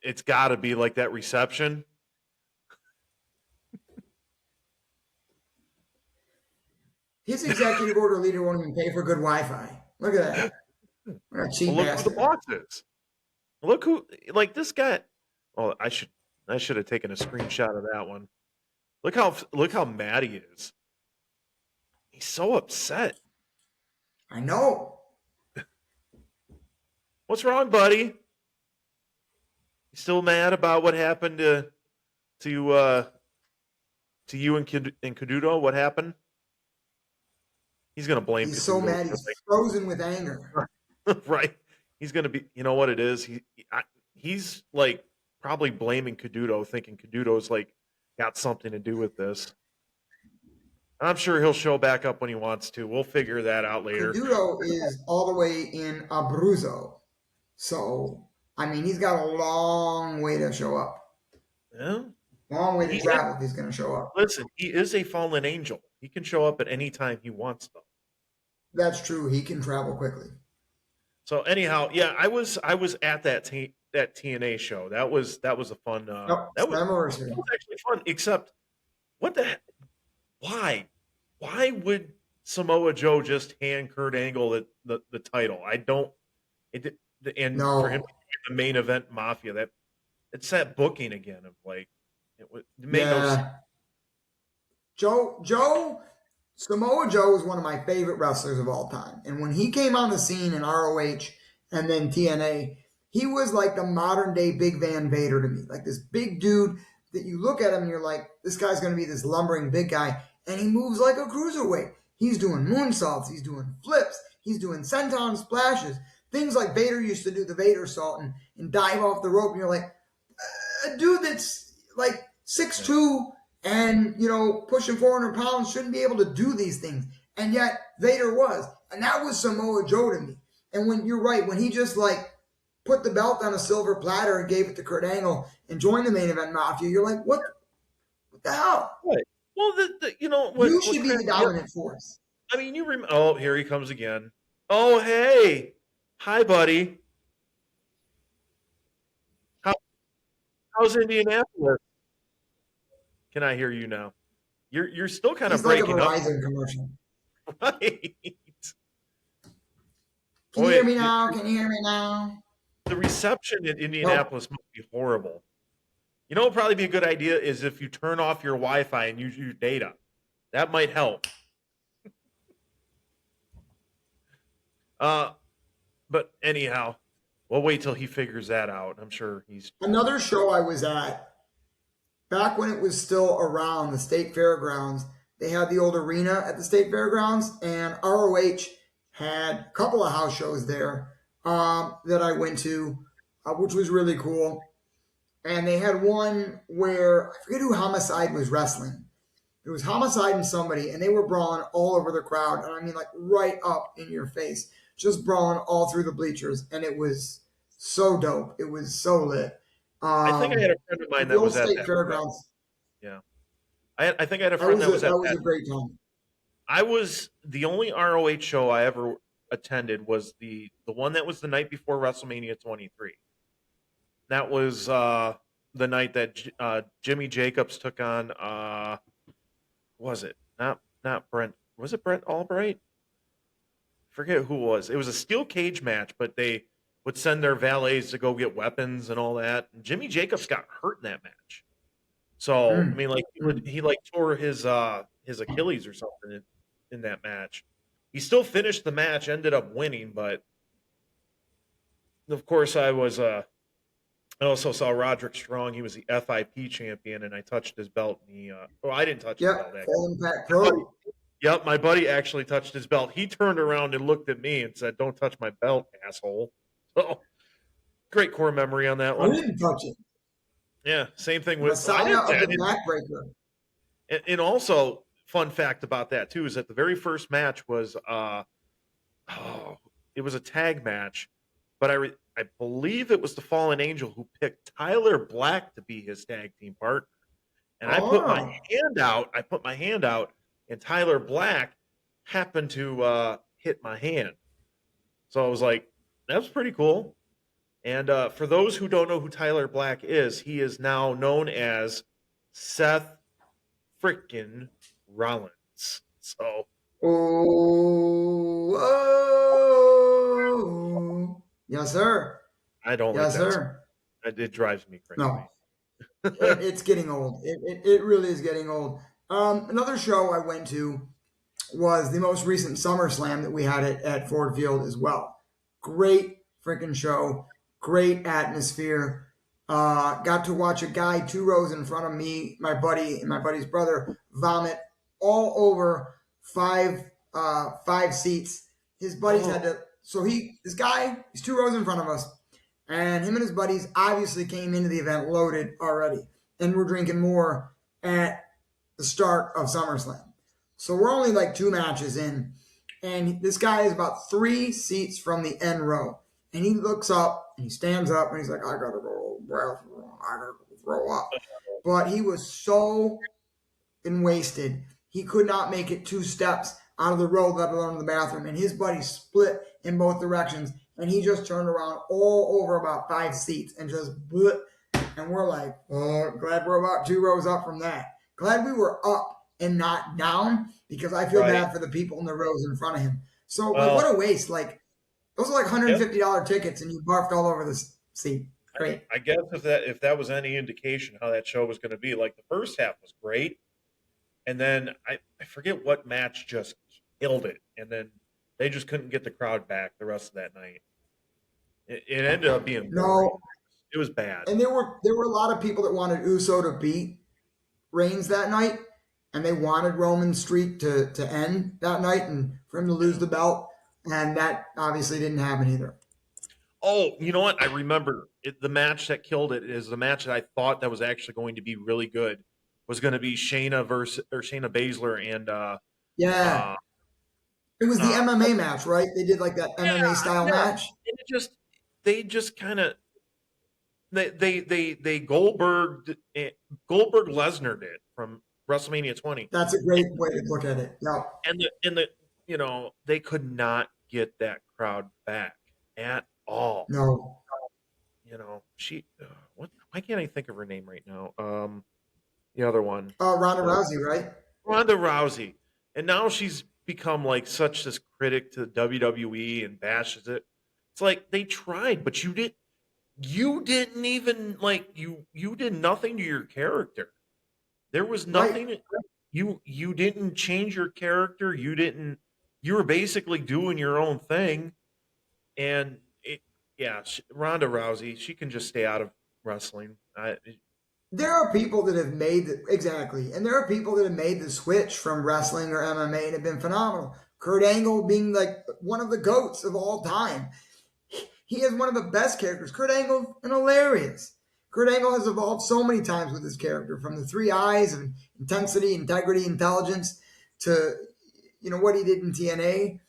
It's got to be like that reception.
His executive order leader won't even pay for good Wi-Fi. Look at that. What a cheap
Well, look who the
bastard.
boss is. Look who like this guy. Oh, I should have taken a screenshot of that one. Look how mad he is. He's so upset.
I know.
What's wrong, buddy? You still mad about what happened to uh to you and Caduto? What happened? He's gonna blame
He's so
Caduto,
mad. He's frozen with anger.
right? He's gonna be. You know what it is? He's like probably blaming Caduto, thinking Caduto's like got something to do with this. I'm sure he'll show back up when he wants to. We'll figure that out later.
Caduto is all the way in Abruzzo. So, I mean, he's got a long way to show up.
Yeah.
Long way to
He
travel if he's going to show up.
listen. He is a fallen angel. He can show up at any time he wants, though.
That's true. He can travel quickly.
So anyhow, yeah, I was at that TNA show. That was a fun.
Oh, anniversary.
That was actually fun. Except, what the heck? Why would Samoa Joe just hand Kurt Angle the title? I don't. It and for him
No.
to be the main event Mafia, that it's that booking again of like it made no sense.
Yeah. Samoa Joe is one of my favorite wrestlers of all time. And when he came on the scene in ROH and then TNA, he was like the modern day Big Van Vader to me. Like this big dude that you look at him and you're like, this guy's going to be this lumbering big guy. And he moves like a cruiserweight. He's doing moonsaults. He's doing flips. He's doing senton splashes. Things like Vader used to do the Vader salt and dive off the rope. And you're like, a dude that's like 6'2" and, pushing 400 pounds shouldn't be able to do these things. And yet Vader was. And that was Samoa Joe to me. And when you're right, when he just like put the belt on a silver platter and gave it to Kurt Angle and joined the main event Mafia, you're like, what the hell?
Right. Well, you know what?
You should be the dominant force.
I mean, you remember? Oh, here he comes again. Oh, hey, hi, buddy. How, how's Indianapolis? Can I hear you now? You're still kind of
He's like a
breaking up,
Verizon commercial.
right?
Can you hear me now? Can you hear me now?
The reception in Indianapolis must be horrible. You know, what would probably be a good idea is if you turn off your Wi-Fi and use your data. That might help. But anyhow, we'll wait till he figures that out. I'm sure he's
Another show I was at, back when it was still around the state fairgrounds, they had the old arena at the state fairgrounds, and ROH had a couple of house shows there that I went to, which was really cool. And they had one where I forget who Homicide was wrestling. It was Homicide and somebody, and they were brawling all over the crowd, and I mean like right up in your face, just brawling all through the bleachers, and it was so dope. It was so lit.
I think I had a friend of mine that was at
state
that.
fairgrounds.
Yeah. I think I had a friend that was at
that. Was a great time.
I was the only ROH show I ever attended was the one that was the night before WrestleMania 23. That was the night that Jimmy Jacobs took on was it not Brent, was it Brent Albright? Forget who it was. It was a steel cage match, but they would send their valets to go get weapons and all that. And Jimmy Jacobs got hurt in that match. So I mean, like he tore his Achilles or something in that match. He still finished the match, ended up winning, but of course I was I also saw Roderick Strong. He was the FIP champion, and I touched his belt. And well, I didn't touch his belt.
Yep,
Actually.
Full Impact
My buddy,
Pro.
yep, my buddy actually touched his belt. He turned around and looked at me and said, "Don't touch my belt, asshole." So great core memory on that
I
one.
didn't touch it.
Yeah, same thing with. I
Messiah of
I
the
didn't.
Backbreaker.
And also, fun fact about that too is that the very first match was it was a tag match, but I believe it was the Fallen Angel who picked Tyler Black to be his tag team partner. And I put my
Oh,
hand out. I put my hand out, and Tyler Black happened to hit my hand. So I was like, "That's pretty cool." And for those who don't know who Tyler Black is, he is now known as Seth frickin' Rollins. So
oh, oh. Yes, sir.
I don't like
Yes,
that.
sir.
It drives me
No,
crazy.
it's getting old. It really is getting old. Another show I went to was the most recent SummerSlam that we had at Ford Field as well. Great freaking show. Great atmosphere. Got to watch a guy 2 rows in front of me, my buddy, and my buddy's brother vomit all over five seats. His buddies had
Oh,
to. So this guy, he's 2 rows in front of us, and him and his buddies obviously came into the event loaded already, and we're drinking more at the start of SummerSlam. So we're only like 2 matches in, and this guy is about 3 seats from the end row, and he looks up and he stands up and he's like, "I gotta go to the bathroom. I gotta go throw up." But he was so wasted. He could not make it 2 steps out of the road, let alone the bathroom. And his buddy split in both directions, and he just turned around all over about 5 seats and just bleh. And we're like, oh, glad we're about 2 rows up from that. Glad we were up and not down, because I feel
right.
bad for the people in the rows in front of him. So, like,
Well,
what a waste. Like, those are like
yep.
$150 tickets, and you barfed all over the seat. Great.
I guess if that was any indication how that show was going to be, like the first half was great, and then I forget what match just killed it, and then they just couldn't get the crowd back the rest of that night. It ended up being boring.
No,
It was bad.
and there were a lot of people that wanted Uso to beat Reigns that night, and they wanted Roman streak to end that night and for him to lose the belt, and that obviously didn't happen either.
Oh, you know what? I remember the match that killed it is the match that I thought that was actually going to be really good was going to be Shayna Baszler and
Yeah,
uh,
it was the
uh,
MMA match, right? They did like that MMA style
yeah.
match.
And they just kind of they Goldberg Lesnar did from WrestleMania 20,
That's a great way to look at it. Yeah,
and the they could not get that crowd back at all.
no,
She what? Why can't I think of her name right now? The other one,
Ronda
uh,
Rousey, right?
Ronda Rousey, and now she's become like such this critic to WWE and bashes it. It's like they tried, but you didn't even like you did nothing to your character. There was
Right.
nothing. You didn't change your character. You were basically doing your own thing, and yeah, Ronda Rousey, she can just stay out of wrestling.
There are people that have made exactly, and there are people that have made the switch from wrestling or MMA and have been phenomenal. Kurt Angle being like one of the goats of all time. He has one of the best characters. Kurt Angle and hilarious. Kurt Angle has evolved so many times with his character, from the three eyes of intensity, integrity, intelligence, to what he did in TNA.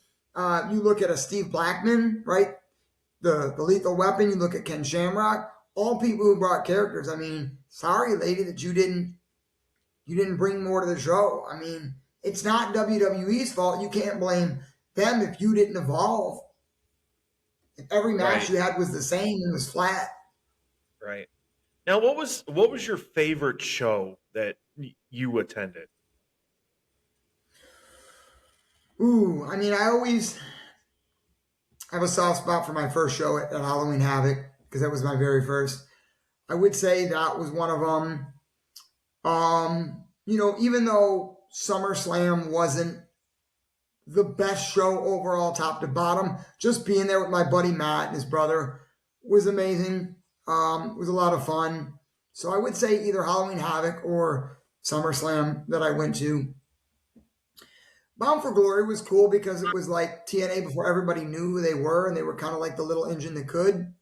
You look at a Steve Blackman, right? The Lethal Weapon. You look at Ken Shamrock. All people who brought characters. I mean, sorry, lady, that you didn't bring more to the show. I mean, it's not WWE's fault. You can't blame them if you didn't evolve. If every match
Right,
you had was the same and was flat.
right. Now, what was your favorite show that you attended?
Ooh, I mean, I always have a soft spot for my first show at Halloween Havoc, because that was my very first. I would say that was one of them. Even though SummerSlam wasn't the best show overall, top to bottom, just being there with my buddy Matt and his brother was amazing. Was a lot of fun. So I would say either Halloween Havoc or SummerSlam that I went to. Bound for Glory was cool because it was like TNA before everybody knew who they were, and they were kind of like the little engine that could.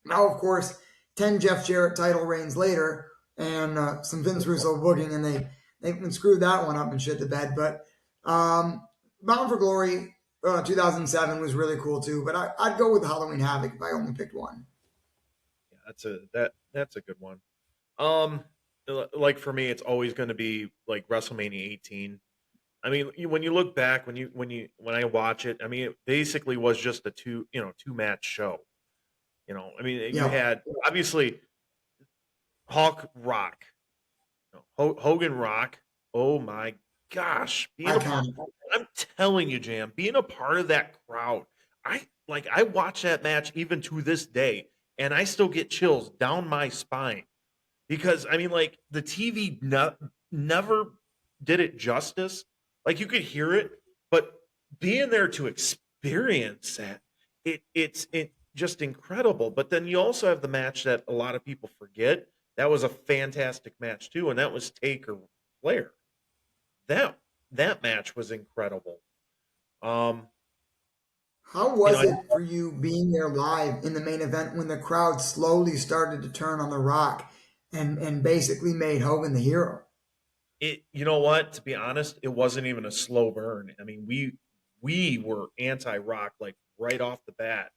Now, of course, 10 Jeff Jarrett title reigns later, and some Vince Russo booking, and they screwed that one up and shit the bed. But Bound for Glory 2007 was really cool too. But I'd go with Halloween Havoc if I only picked one.
Yeah, that's a good one. Um, like for me, it's always going to be like WrestleMania 18. I mean, when you look back, when I watch it, I mean, it basically was just a two match show. I mean, you
Yeah,
had obviously Hawk Rock, Hogan Rock. Oh my gosh,
iconic.
I'm telling you, Jam, being a part of that crowd, I watch that match even to this day, and I still get chills down my spine because I mean, like the TV never did it justice. Like you could hear it, but being there to experience that, it's just incredible. But then you also have the match that a lot of people forget. That was a fantastic match too, and that was Taker Flair. That that match was incredible. Um,
How
you know,
was it for you being there live in the main event when the crowd slowly started to turn on The Rock and basically made Hogan the hero?
you know what? To be honest, it wasn't even a slow burn. I mean, we were anti-rock like right off the bat.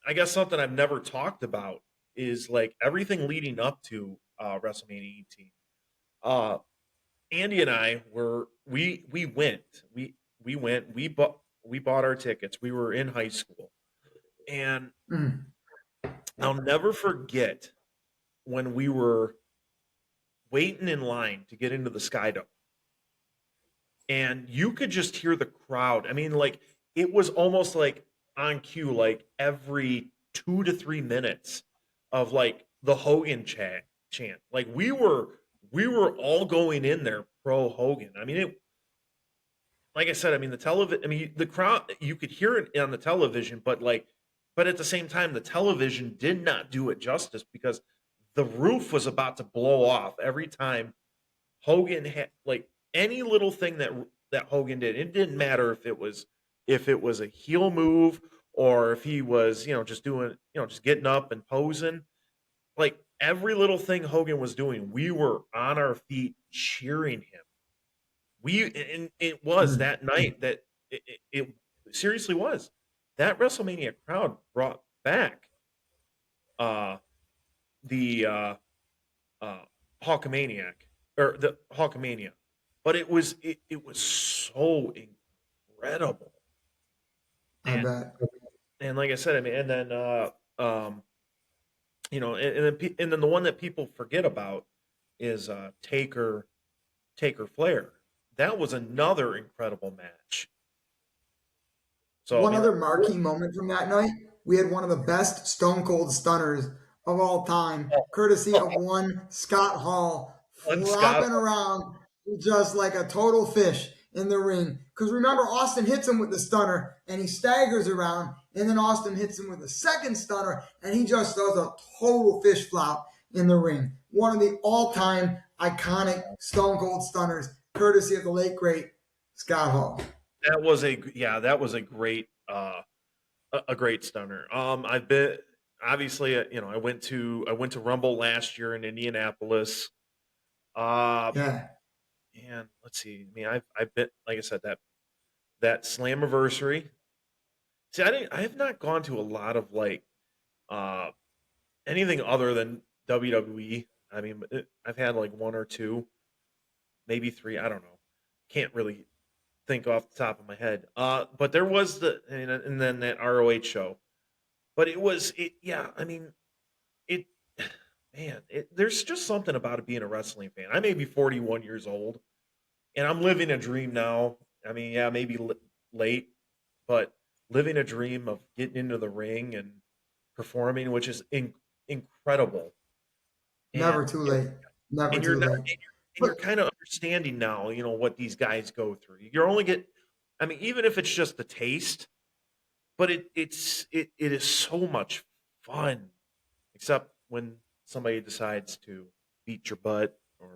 I guess something I've never talked about is like everything leading up to WrestleMania 18. Uh, Andy and I we went we went we bought our tickets. We were in high school, and
Mm.
I'll never forget when we were waiting in line to get into the Skydome, and you could just hear the crowd. I mean, like it was almost like on cue, like every 2 to 3 minutes of like the Hogan chant. Like we were all going in there pro Hogan. I mean, like I said, I mean the television. I mean the crowd. You could hear it on the television, but at the same time, the television did not do it justice because the roof was about to blow off every time Hogan had like any little thing that Hogan did. It didn't matter if it was a heel move or if he was just doing just getting up and posing. Like every little thing Hogan was doing, we were on our feet cheering him. And it was
Mm.
that night that it seriously was that WrestleMania crowd brought back uh the uh Hulkamaniac or the Hulkamania, but it was so incredible.
I
and
bet.
and like I said, I mean, and then um and then the one that people forget about is Taker Flair. That was another incredible match. So I
One
mean,
other marquee moment from that night, we had one of the best Stone Cold Stunners of all time, courtesy of one Scott Hall
one Scott.
flopping around just like a total fish in the ring. Because remember, Austin hits him with the stunner and he staggers around, and then Austin hits him with a second stunner and he just does a total fish flop in the ring. One of the all time iconic Stone Cold Stunners, courtesy of the late, great Scott Hall.
That was a great a great stunner. I've been obviously I went to Rumble last year in Indianapolis. Uh
Yeah.
and let's see. I mean, I've been like I said that Slammiversary. See, I have not gone to a lot of like uh anything other than WWE. I mean, I've had like one or two, maybe three. I don't know. Can't really think off the top of my head. But there was and then that ROH show. But yeah, I mean, it man, there's just something about it being a wrestling fan. I may be 41 years old and I'm living a dream now. I mean, yeah, maybe late, but living a dream of getting into the ring and performing, which is incredible.
Never
And
too
you know,
late. Never
and you're
too
not,
late.
and you're
But
kind of understanding now, what these guys go through. You're only get, I mean, even if it's just a taste, but it is so much fun, except when somebody decides to beat your butt or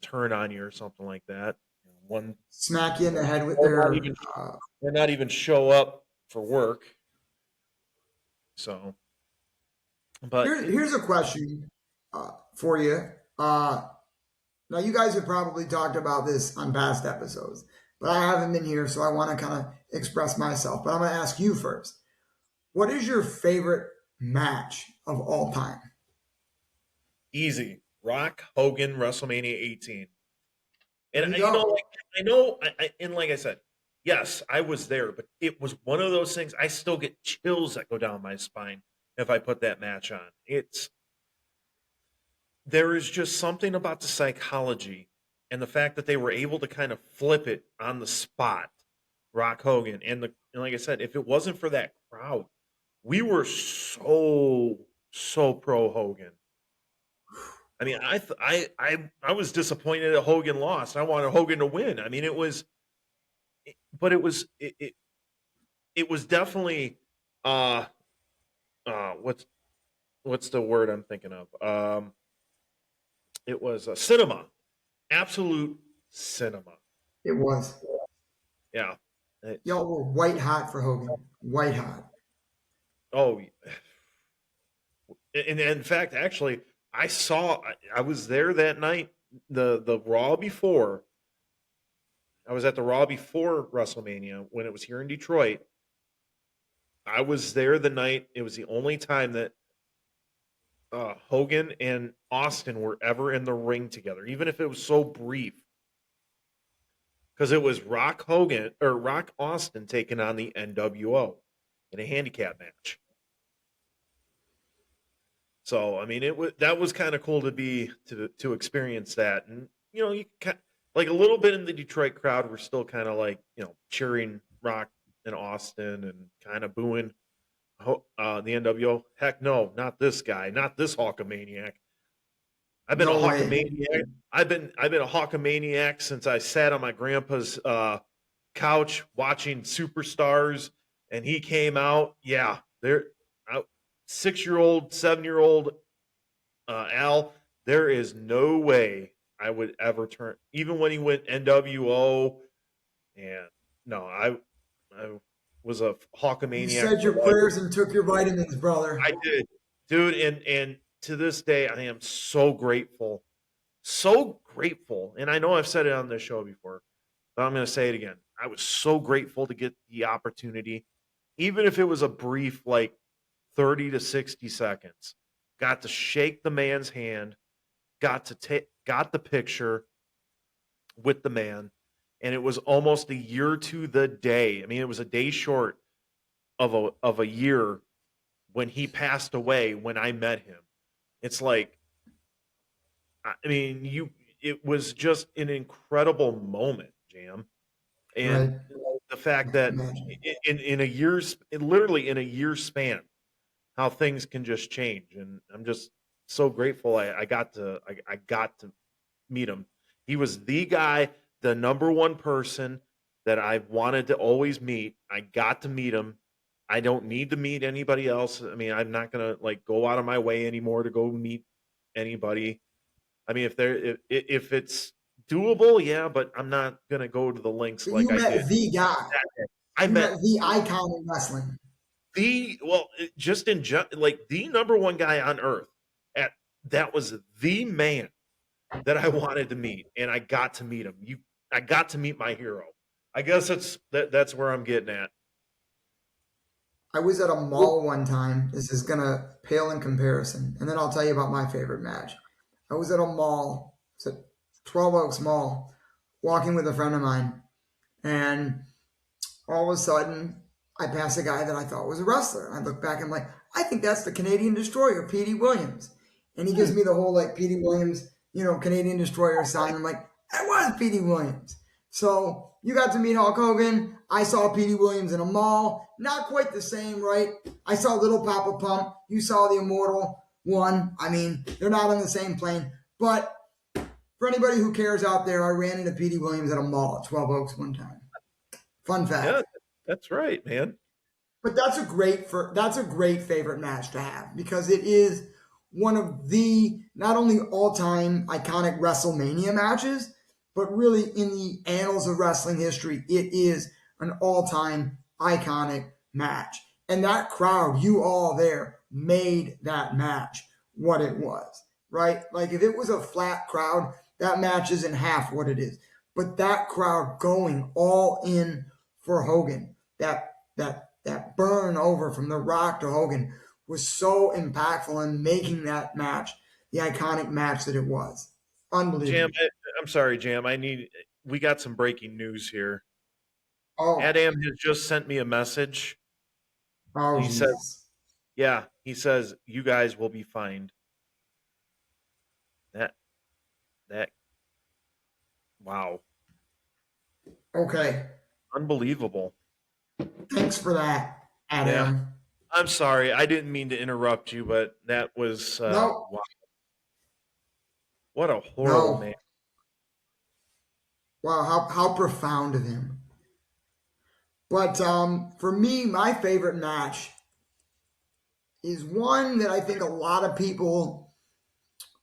turn on you or something like that. One
Smack you in the head with
or not even
their.
or not even show up for work. So, but
Here's a question for you. Now, you guys have probably talked about this on past episodes, but I haven't been here, so I want to kind of express myself. But I'm going to ask you first. What is your favorite match of all time?
easy. Rock Hogan WrestleMania 18.
There
And
you go.
and like I said, yes, I was there, but it was one of those things. I still get chills that go down my spine if I put that match on. There is just something about the psychology and the fact that they were able to kind of flip it on the spot, Rock Hogan, and like I said, if it wasn't for that crowd, we were so pro Hogan. I mean, I was disappointed that Hogan lost. I wanted Hogan to win. I mean, but it was definitely uh what's the word I'm thinking of? It was a cinema, absolute cinema.
It was.
Yeah. It's,
Y'all were white hot for Hogan. White hot.
oh, and in fact, actually, I was there that night. The Raw before I was at the Raw before WrestleMania when it was here in Detroit. I was there the night. It was the only time that Hogan and Austin were ever in the ring together, even if it was so brief. Because it was Rock Hogan or Rock Austin taking on the NWO in a handicap match. So I mean, that was kind of cool to experience that, and you like a little bit in the Detroit crowd were still kind of like cheering Rock and Austin and kind of booing the NWO. Heck no, not this guy, not this Hulkamaniac. I've been a
No way.
Hulkamaniac. I've been a Hulkamaniac since I sat on my grandpa's couch watching Superstars, and he came out. Yeah, there, 6-year-old, 7-year-old Al. There is no way I would ever turn. Even when he went NWO, and no, I was a
You
Hulkamaniac
said
for
your
life.
prayers and took your vitamins, brother.
I did, dude, and to this day, I am so grateful. And I know I've said it on this show before, but I'm going to say it again. I was so grateful to get the opportunity, even if it was a brief, like 30 to 60 seconds. Got to shake the man's hand, got the picture with the man, and it was almost a year to the day. I mean, it was a day short of a year when he passed away when I met him. It's like, I mean, it was just an incredible moment, Jam. And
Right.
the fact that
Imagine.
in a year's literally in a year span, how things can just change. And I'm just so grateful I got to meet him. He was the guy, the number one person that I wanted to always meet. I got to meet him. I don't need to meet anybody else. I mean, I'm not gonna like go out of my way anymore to go meet anybody. I mean, if it's doable, yeah, but I'm not gonna go to the links
But
like
you
I did
met the guy.
that day. I
You met
met
the icon in wrestling.
just like the number one guy on earth. At that was the man that I wanted to meet, and I got to meet him. I got to meet my hero. I guess that's where I'm getting at.
I was at a mall one time. This is gonna pale in comparison, and then I'll tell you about my favorite match. I was at a mall. It's at 12 Oaks Mall, walking with a friend of mine, and all of a sudden, I pass a guy that I thought was a wrestler. I look back and I'm like, I think that's the Canadian Destroyer, Petey Williams. And he gives me the whole like Petey Williams, Canadian Destroyer sign. I'm like, that was Petey Williams. So you got to meet Hulk Hogan. I saw Petey Williams in a mall. Not quite the same, right? I saw Little Papa Pump. You saw the Immortal One. I mean, they're not on the same plane. But for anybody who cares out there, I ran into Petey Williams at a mall at 12 Oaks one time. Fun
Yeah,
fact.
that's right, man.
But that's a great favorite match to have because it is one of the not only all-time iconic WrestleMania matches, but really in the annals of wrestling history, it is an all-time iconic match. And that crowd, you all there, made that match what it was, right? Like if it was a flat crowd, that match isn't half what it is. But that crowd going all in for Hogan, that burn over from The Rock to Hogan was so impactful in making that match the iconic match that it was.
Jam,
Unbelievable.
I'm sorry, Jam. We got some breaking news here.
Oh,
Adam has just sent me a message.
oh,
He says,
Jesus.
yeah, he says, you guys will be fined. That, that, wow.
Okay.
Unbelievable.
Thanks for that,
Yeah.
Adam.
I'm sorry. I didn't mean to interrupt you, but that was,
No,
wow. What a horrible man.
no. Wow, how profound of him. But for me, my favorite match is one that I think a lot of people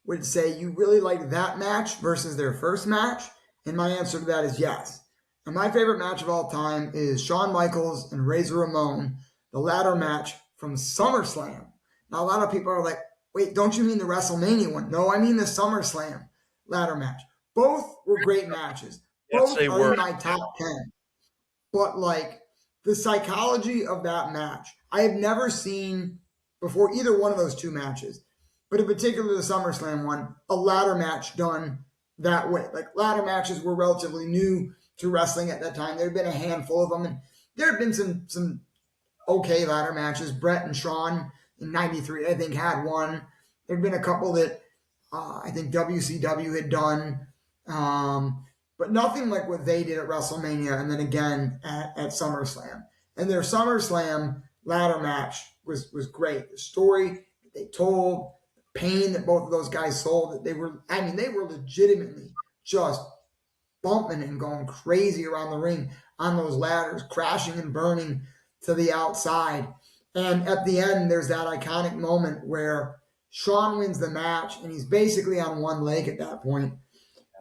would say you really like that match versus their first match? And my answer to that is yes. And my favorite match of all time is Shawn Michaels and Razor Ramon, the ladder match from SummerSlam. Now, a lot of people are like, wait, don't you mean the WrestleMania one? No, I mean the SummerSlam ladder match. Both were great matches.
Yes, they
Both are
were.
in my top 10. But like the psychology of that match, I have never seen before either one of those two matches, but in particular the SummerSlam one, a ladder match done that way. Like ladder matches were relatively new to wrestling at that time. There had been a handful of them, and there had been some okay ladder matches. Brett and Shawn in '93, I think, had one. There had been a couple that I think WCW had done. But nothing like what they did at WrestleMania and then again at SummerSlam. And their SummerSlam ladder match was great. The story that they told, the pain that both of those guys sold, that they were legitimately just bumping and going crazy around the ring on those ladders, crashing and burning to the outside. And at the end, there's that iconic moment where Shawn wins the match and he's basically on one leg at that point.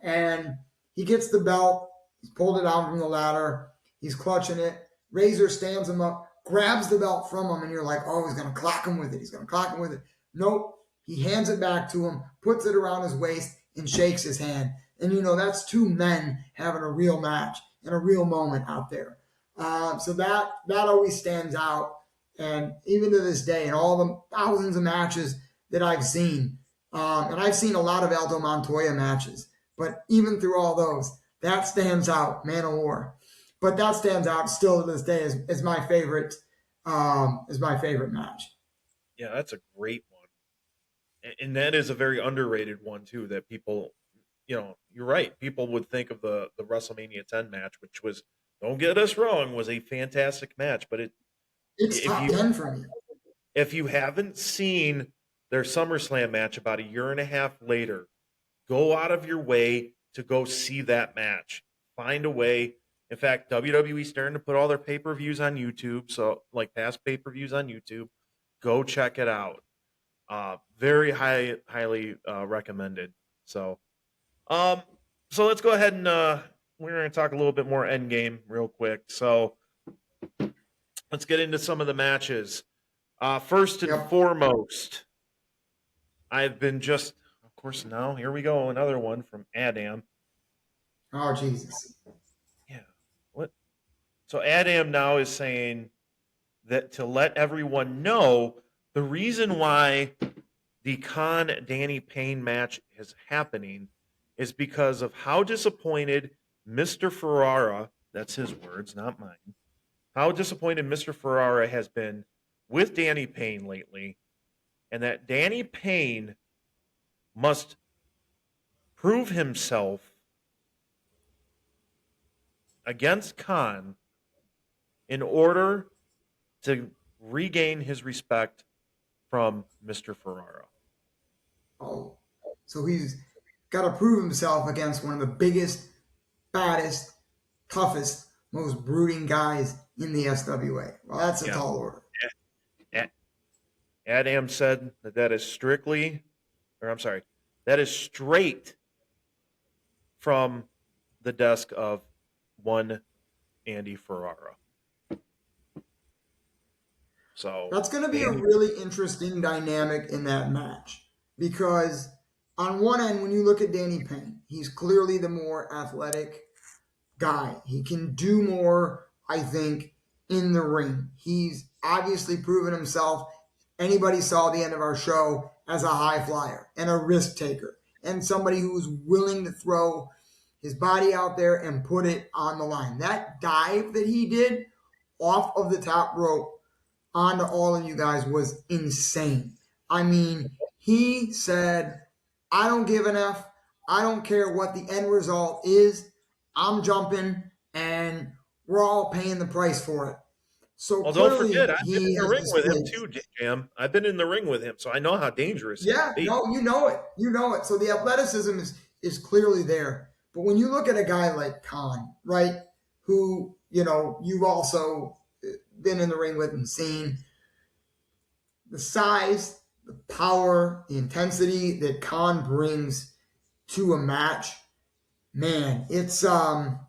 And he gets the belt. He's pulled it out from the ladder. He's clutching it. Razor stands him up, grabs the belt from him, and you're like, oh, he's going to clock him with it. He's going to clock him with it. Nope. He hands it back to him, puts it around his waist, and shakes his hand. And you know, that's two men having a real match and a real moment out there. So that always stands out. And even to this day, in all the thousands of matches that I've seen, and I've seen a lot of Aldo Montoya matches, but even through all those, that stands out, Man of War. But that stands out still to this day as my favorite, match.
Yeah, that's a great one. And that is a very underrated one too. That people, you're right. People would think of the WrestleMania 10 match, which was, don't get us wrong, was a fantastic match. But
It's
if
top
you
10 for me.
if you haven't seen their SummerSlam match about a year and a half later, go out of your way to go see that match. Find a way. In fact, WWE's starting to put all their pay-per-views on YouTube, so like past pay-per-views on YouTube. Go check it out. Very highly recommended. So, um, so let's go ahead and we're going to talk a little bit more Endgame real quick. So let's get into some of the matches. First and
Yep.
foremost, I've been just, of course, now here we go, another one from Adam.
Oh, Jesus.
Yeah, what? So Adam now is saying that to let everyone know the reason why the Khan Danny Payne match is happening is because of how disappointed Mr. Ferrara, that's his words, not mine, how disappointed Mr. Ferrara has been with Danny Payne lately, and that Danny Payne must prove himself against Khan in order to regain his respect from Mr. Ferrara.
Oh. So he's got to prove himself against one of the biggest, baddest, toughest, most brooding guys in the SWA. Well, that's a
Yeah.
tall order.
Adam said that is strictly, or I'm sorry, that is straight from the desk of one Andy Ferrara. So
That's going to be a
Danny,
really interesting dynamic in that match because on one end, when you look at Danny Payne, he's clearly the more athletic guy. He can do more, I think, in the ring. He's obviously proven himself. Anybody saw the end of our show as a high flyer and a risk taker and somebody who's willing to throw his body out there and put it on the line. That dive that he did off of the top rope onto all of you guys was insane. I mean, he said, I don't give an F. I don't care what the end result is. I'm jumping and we're all paying the price for it. So
well, don't forget,
clearly
I've been
he
in the
has
ring with him
displayed.
too, Jam. I've been in the ring with him, so I know how dangerous he can
Yeah,
be.
no, you know it. You know it. So the athleticism is clearly there. But when you look at a guy like Khan, right, who, you've also been in the ring with and seen, the size, the power, the intensity that Khan brings to a match, man, it's gonna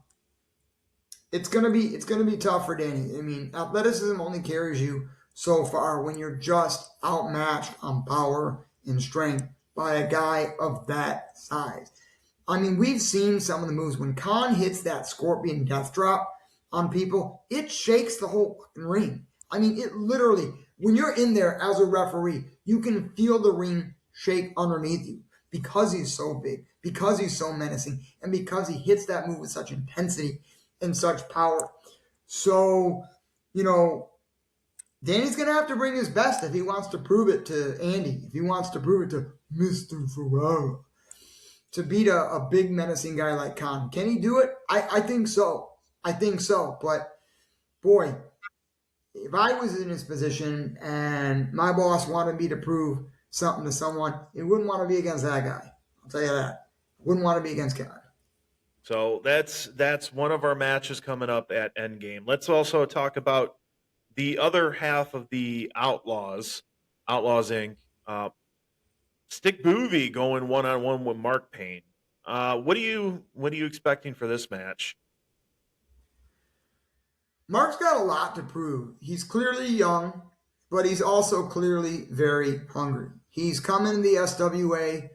be tough for Danny. I mean, athleticism only carries you so far when you're just outmatched on power and strength by a guy of that size. I mean, we've seen some of the moves when Khan hits that scorpion death drop on people, it shakes the whole fucking ring. I mean, it literally, when you're in there as a referee, you can feel the ring shake underneath you because he's so big, because he's so menacing, and because he hits that move with such intensity and such power. So, you know, Danny's going to have to bring his best if he wants to prove it to Andy, if he wants to prove it to Mr. Ferrara, to beat a big menacing guy like Khan. Can he do it? I think so. I think so. But boy, if I was in his position and my boss wanted me to prove something to someone, it wouldn't want to be against that guy. I'll tell you that. Wouldn't want to be against Khan.
So that's one of our matches coming up at Endgame. Let's also talk about the other half of the Outlaws Inc. Stick Boovy going 1-on-1 with Mark Payne. What are you expecting for this match?
Mark's got a lot to prove. He's clearly young, but he's also clearly very hungry. He's come in the SWA.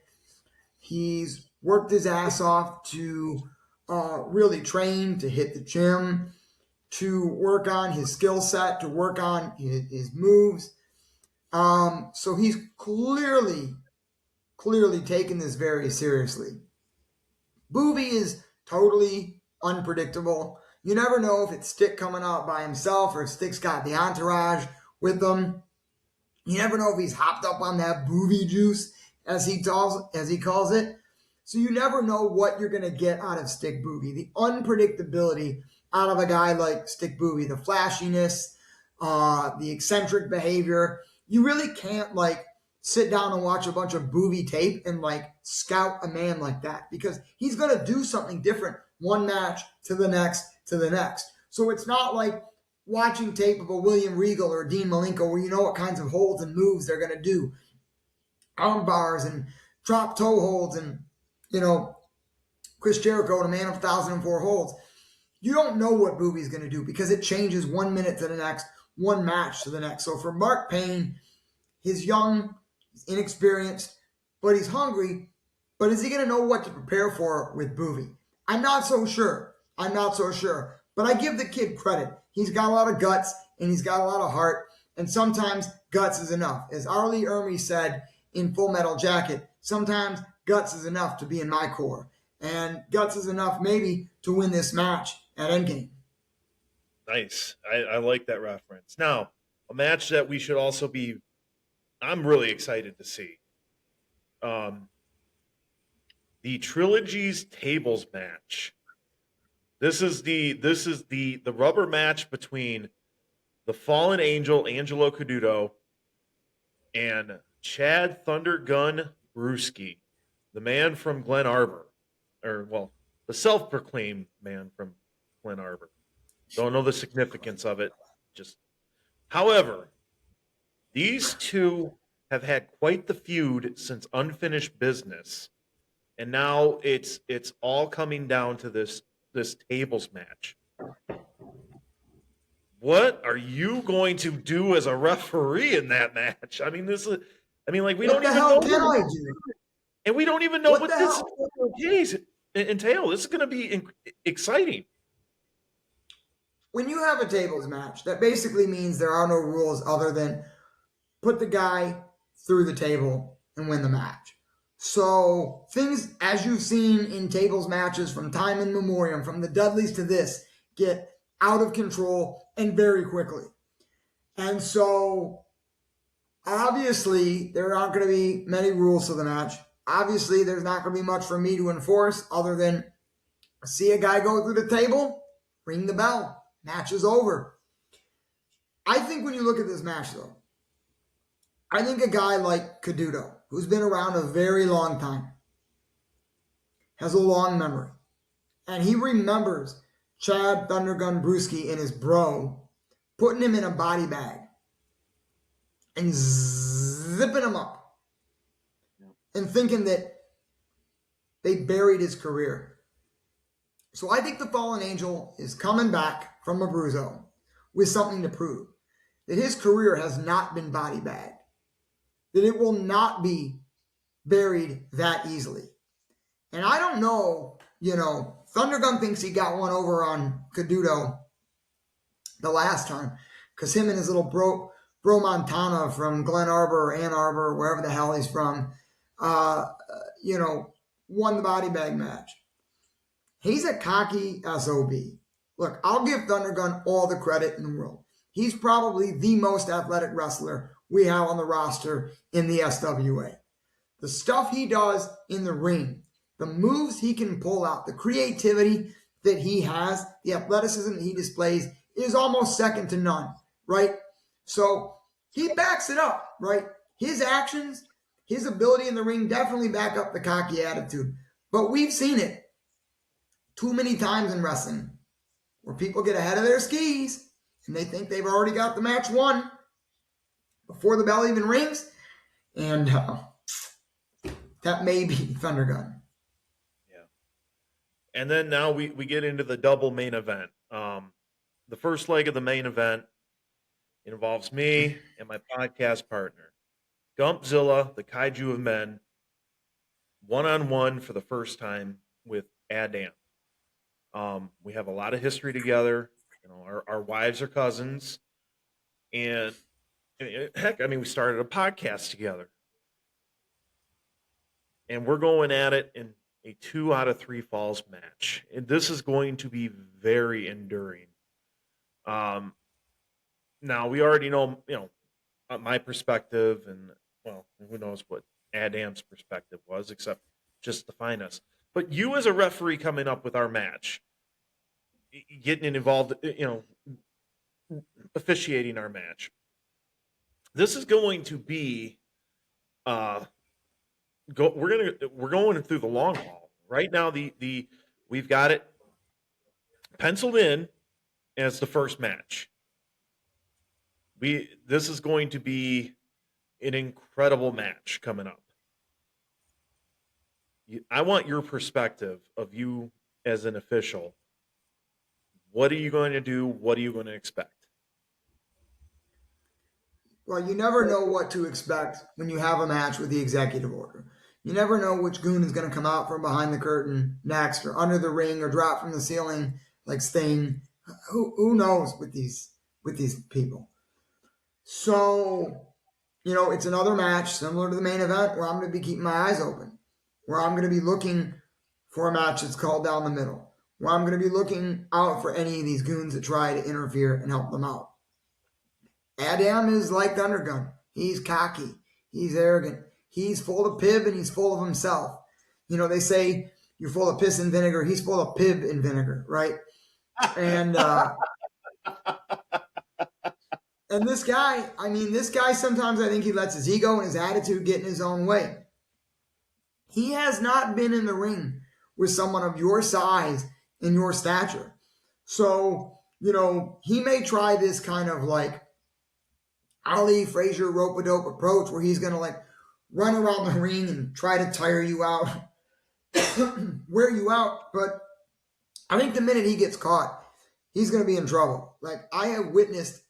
He's worked his ass off to really train, to hit the gym, to work on his skill set, to work on his moves. So he's clearly taken this very seriously. Boovy is totally unpredictable. You never know if it's Stick coming out by himself or if Stick's got the entourage with them. You never know if he's hopped up on that Boovy juice, as he calls it. So you never know what you're going to get out of Stick Boovy. The unpredictability out of a guy like Stick Boovy, the flashiness, the eccentric behavior. You really can't sit down and watch a bunch of Boovy tape and scout a man like that because he's going to do something different one match to the next to the next. So it's not like watching tape of a William Regal or Dean Malenko where you know what kinds of holds and moves they're going to do. Arm bars and drop toe holds and, Chris Jericho, the man of 1,004 holds. You don't know what Booby's going to do because it changes 1 minute to the next, one match to the next. So for Mark Payne, he's young, he's inexperienced, but he's hungry. But is he going to know what to prepare for with Boovy? I'm not so sure. But I give the kid credit. He's got a lot of guts and he's got a lot of heart. And sometimes guts is enough. As Arlie Ermy said in Full Metal Jacket, sometimes guts is enough to be in my core. And guts is enough maybe to win this match at Endgame.
Nice. I like that reference. Now, a match that we should also be I'm really excited to see. The Trilogy's tables match. This is the rubber match between the Fallen Angel, Angelo Caduto, and Chad Thundergun Brewski, the man from Glen Arbor. The self-proclaimed man from Glen Arbor. Don't know the significance of it. Just, however, these two have had quite the feud since Unfinished Business, and now it's all coming down to this tables match. What are you going to do as a referee in that match? I mean, like we
What
don't
the
even
hell
know,
can I do?
and we don't even know
What
what
the
this
hell?
case entail. This is going to be exciting.
When you have a tables match, that basically means there are no rules other than put the guy through the table and win the match. So things, as you've seen in tables matches from time immemorial, from the Dudleys to this, get out of control and very quickly. And so obviously there aren't going to be many rules to the match. Obviously there's not going to be much for me to enforce other than see a guy go through the table, ring the bell, match is over. I think when you look at this match though, I think a guy like Caduto, who's been around a very long time, has a long memory. And he remembers Chad Thundergun Brewski and his bro putting him in a body bag and zipping him up and thinking that they buried his career. So I think the Fallen Angel is coming back from Abruzzo with something to prove. That his career has not been body bagged. That it will not be buried that easily. And I don't know, Thundergun thinks he got one over on Caduto the last time because him and his little bro Montana from Glen Arbor or Ann Arbor, wherever the hell he's from, won the body bag match. He's a cocky SOB. Look, I'll give Thundergun all the credit in the world. He's probably the most athletic wrestler we have on the roster in the SWA. The stuff he does in the ring, the moves he can pull out, the creativity that he has, the athleticism that he displays is almost second to none, right? So he backs it up, right? His actions, his ability in the ring definitely back up the cocky attitude. But we've seen it too many times in wrestling where people get ahead of their skis and they think they've already got the match won before the bell even rings. And that may be Thundergun.
Yeah. And then now we get into the double main event. The first leg of the main event involves me and my podcast partner, Gumpzilla, the Kaiju of Men, one-on-one for the first time with Adam. We have a lot of history together. Our wives are cousins. And heck, we started a podcast together. And we're going at it in a 2 out of 3 falls match. And this is going to be very enduring. Now we already know, my perspective, and well, who knows what Adam's perspective was, except just define us. But you as a referee coming up with our match, getting involved, officiating our match. This is going to be, we're going through the long haul. Right now, we've got it penciled in as the first match. This is going to be an incredible match coming up. I want your perspective of you as an official. What are you going to do? What are you going to expect?
Well, you never know what to expect when you have a match with the executive order. You never know which goon is going to come out from behind the curtain next, or under the ring, or drop from the ceiling like Sting. Who knows with these people? So, it's another match similar to the main event where I'm going to be keeping my eyes open, where I'm going to be looking for a match that's called down the middle, where I'm going to be looking out for any of these goons that try to interfere and help them out. Adam is like Thundergun. He's cocky. He's arrogant. He's full of pib and he's full of himself. They say you're full of piss and vinegar. He's full of pib and vinegar, right? And and this guy sometimes I think he lets his ego and his attitude get in his own way. He has not been in the ring with someone of your size and your stature. So He may try this kind of like Ali Frazier rope-a-dope approach where he's going to like run around the ring and try to tire you out, wear you out. But I think the minute he gets caught, he's going to be in trouble. Like, I have witnessed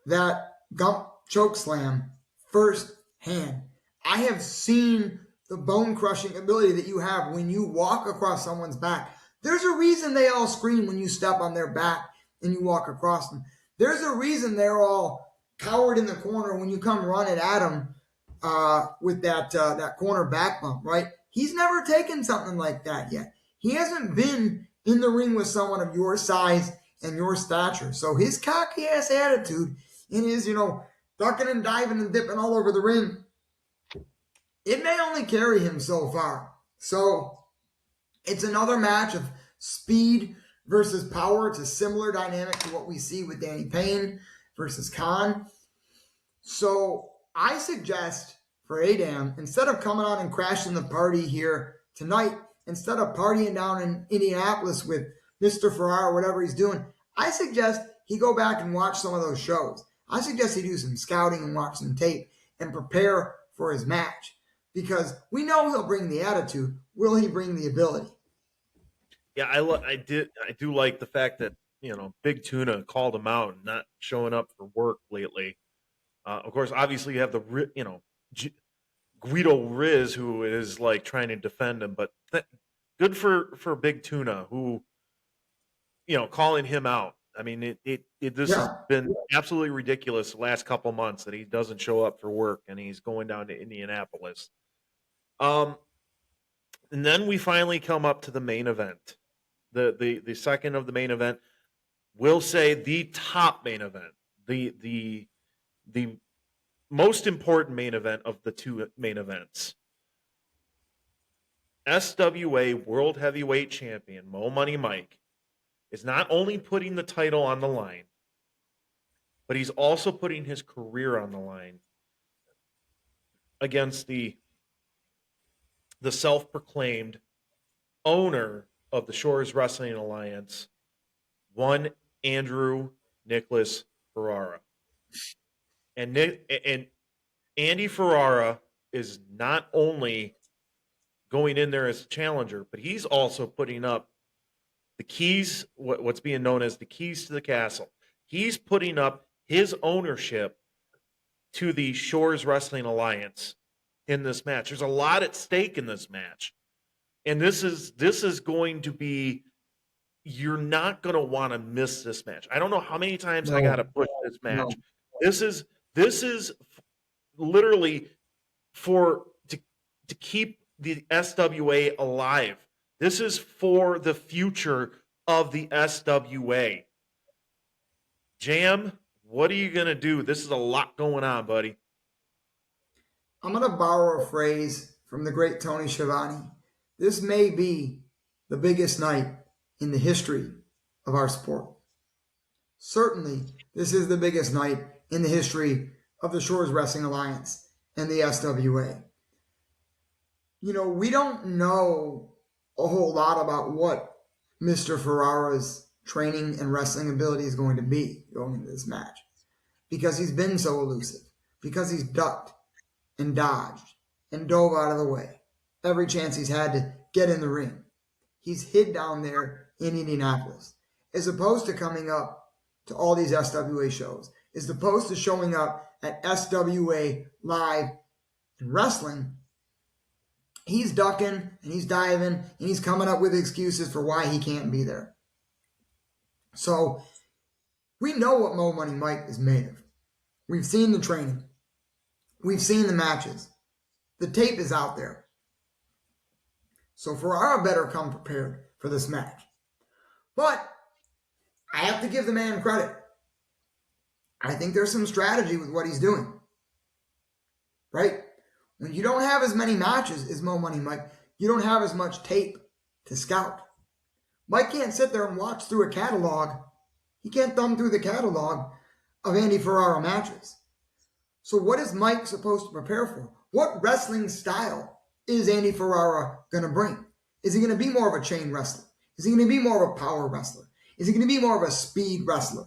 that Gump choke slam firsthand. I have seen the bone crushing ability that you have when you walk across someone's back. There's a reason they all scream when you step on their back and you walk across them. There's a reason they're all cowered in the corner when you come running at them with that corner back bump, right? He's never taken something like that yet. He hasn't been in the ring with someone of your size and your stature. So his cocky ass attitude and his, ducking and diving and dipping all over the ring, it may only carry him so far. So it's another match of speed versus power. It's a similar dynamic to what we see with Danny Payne versus Khan. So I suggest for Adam, instead of coming on and crashing the party here tonight, instead of partying down in Indianapolis with Mr. Ferarra or whatever he's doing, I suggest he go back and watch some of those shows. I suggest he do some scouting and watch some tape and prepare for his match, because we know he'll bring the attitude. Will he bring the ability?
Yeah, I do like the fact that Big Tuna called him out and not showing up for work lately. Of course, obviously you have the Guido Riz, who is like trying to defend him, but good for Big Tuna, who calling him out. I mean, this has been absolutely ridiculous the last couple months that he doesn't show up for work and he's going down to Indianapolis. And then we finally come up to the main event, the second of the main event. We'll say the top main event, the most important main event of the two main events. SWA World Heavyweight Champion Mo Money Mike is not only putting the title on the line, but he's also putting his career on the line against the self-proclaimed owner of the Shores Wrestling Alliance, one Andrew Nicholas Ferarra. And Andy Ferarra is not only going in there as a challenger, but he's also putting up the keys, what's being known as the keys to the castle. He's putting up his ownership to the Shores Wrestling Alliance in this match. There's a lot at stake in this match. And this is going to be, you're not going to want to miss this match. I don't know how many times I got to push this match. No. This is literally to keep the SWA alive. This is for the future of the SWA. Jam, what are you going to do? This is a lot going on, buddy.
I'm going to borrow a phrase from the great Tony Schiavone. This may be the biggest night in the history of our sport. Certainly, this is the biggest night in the history of the Shores Wrestling Alliance and the SWA. We don't know a whole lot about what Mr. Ferrara's training and wrestling ability is going to be going into this match, because he's been so elusive, because he's ducked and dodged and dove out of the way every chance he's had to get in the ring. He's hid down there in Indianapolis, as opposed to coming up to all these SWA shows, as opposed to showing up at SWA Live and wrestling. He's ducking and he's diving and he's coming up with excuses for why he can't be there. So we know what Mo Money Mike is made of. We've seen the training. We've seen the matches. The tape is out there. So Ferrara better come prepared for this match. But I have to give the man credit. I think there's some strategy with what he's doing. Right? When you don't have as many matches as Mo Money Mike, you don't have as much tape to scout. Mike can't sit there and watch through a catalog. He can't thumb through the catalog of Andy Ferrara matches. So what is Mike supposed to prepare for? What wrestling style is Andy Ferrara going to bring? Is he going to be more of a chain wrestler? Is he going to be more of a power wrestler? Is he going to be more of a speed wrestler?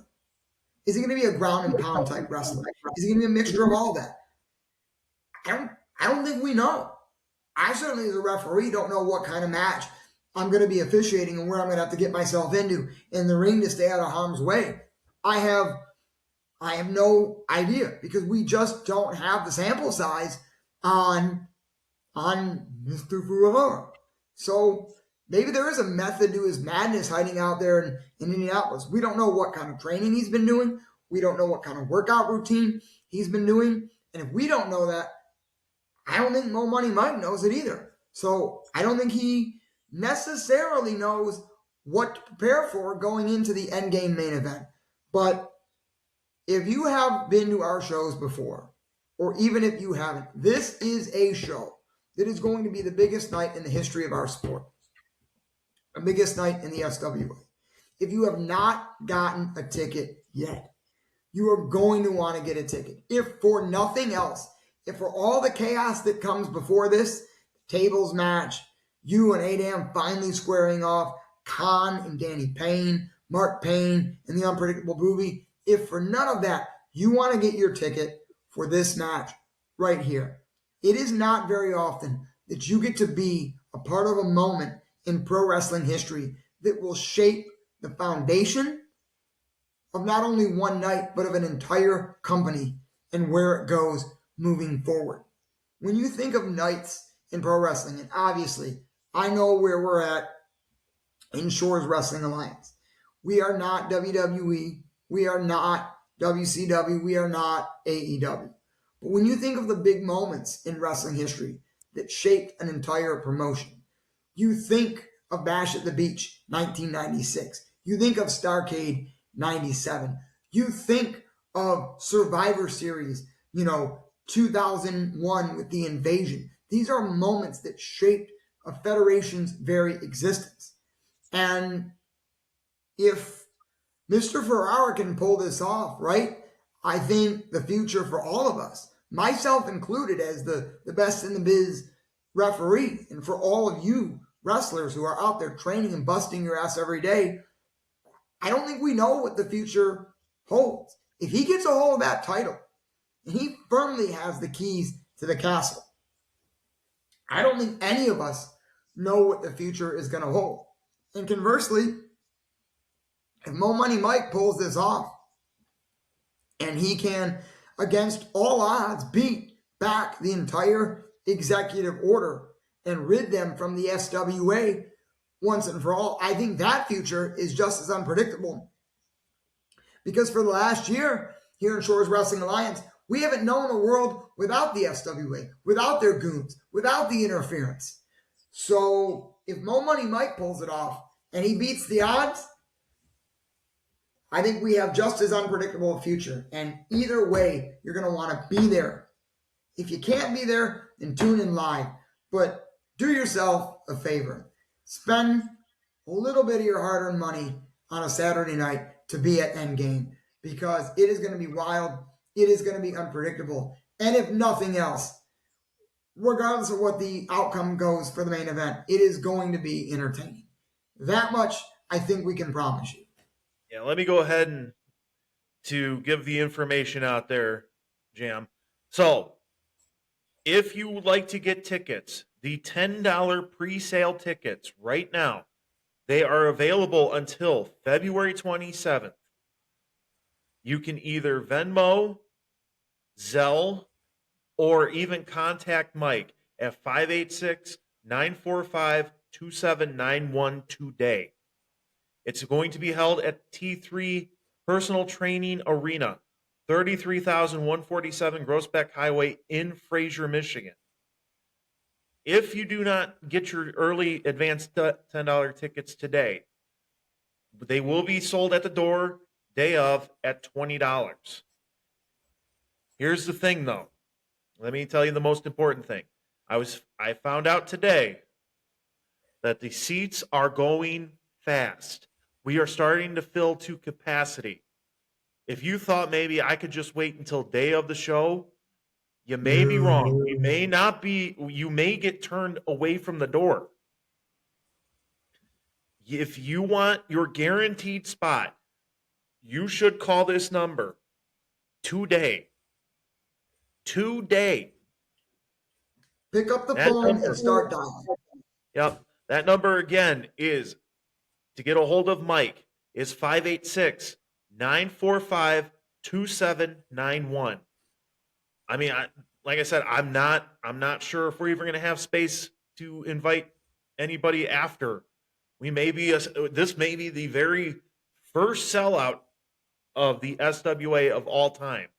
Is he going to be a ground and pound type wrestler? Is he going to be a mixture of all that? I don't think we know. I certainly, as a referee, don't know what kind of match I'm going to be officiating and where I'm going to have to get myself into in the ring to stay out of harm's way. I have no idea because we just don't have the sample size on Mr. Ferarra. So maybe there is a method to his madness hiding out there in Indianapolis. We don't know what kind of training he's been doing. We don't know what kind of workout routine he's been doing. And if we don't know that, I don't think Mo Money Mike knows it either. So I don't think he necessarily knows what to prepare for going into the Endgame main event. But if you have been to our shows before, or even if you haven't, this is a show that is going to be the biggest night in the history of our sport. The biggest night in the SWA. If you have not gotten a ticket yet, you are going to want to get a ticket. If for nothing else, if for all the chaos that comes before this, tables match, you and Adam finally squaring off, Khan and Danny Payne, Mark Payne, and the Unpredictable Booby, if for none of that, you want to get your ticket for this match right here. It is not very often that you get to be a part of a moment in pro wrestling history that will shape the foundation of not only one night, but of an entire company and where it goes moving forward. When you think of nights in pro wrestling, and obviously I know where we're at in Shores Wrestling Alliance. We are not WWE. We are not WCW. We are not AEW. But when you think of the big moments in wrestling history that shaped an entire promotion, you think of Bash at the Beach, 1996. You think of Starrcade, 97. You think of Survivor Series, 2001 with the Invasion. These are moments that shaped a federation's very existence. And if Mr. Ferarra can pull this off, right, I think the future for all of us, myself included as the best in the biz referee, and for all of you wrestlers who are out there training and busting your ass every day, I don't think we know what the future holds. If he gets a hold of that title, and he firmly has the keys to the castle, I don't think any of us know what the future is going to hold. And conversely, if Mo Money Mike pulls this off, and he can, against all odds, beat back the entire executive order and rid them from the SWA once and for all, I think that future is just as unpredictable. Because for the last year here in Shores Wrestling Alliance, we haven't known a world without the SWA, without their goons, without the interference. So if Mo Money Mike pulls it off and he beats the odds, I think we have just as unpredictable a future. And either way, you're going to want to be there. If you can't be there, then tune in live. But do yourself a favor. Spend a little bit of your hard-earned money on a Saturday night to be at Endgame, because it is going to be wild. It is going to be unpredictable. And if nothing else, regardless of what the outcome goes for the main event, it is going to be entertaining. That much I think we can promise you.
Yeah, let me go ahead and to give the information out there, Jam. So, if you would like to get tickets, the $10 pre-sale tickets right now, they are available until February 27th. You can either Venmo, Zelle, or even contact Mike at 586-945-2791 today. It's going to be held at T3 Personal Training Arena, 33,147 Groesbeck Highway in Fraser, Michigan. If you do not get your early advanced $10 tickets today, they will be sold at the door day of at $20. Here's the thing, though. Let me tell you the most important thing. I found out today that the seats are going fast. We are starting to fill to capacity. If you thought maybe I could just wait until day of the show, you may be wrong. You may get turned away from the door. If you want your guaranteed spot, you should call this number today. Today.
Pick up the
That
phone
number,
and start dialing.
yep. That number again is to get a hold of Mike is 586-945-2791. I mean, like I said, I'm not sure if we're even going to have space to invite anybody after. This may be the very first sellout of the SWA of all time.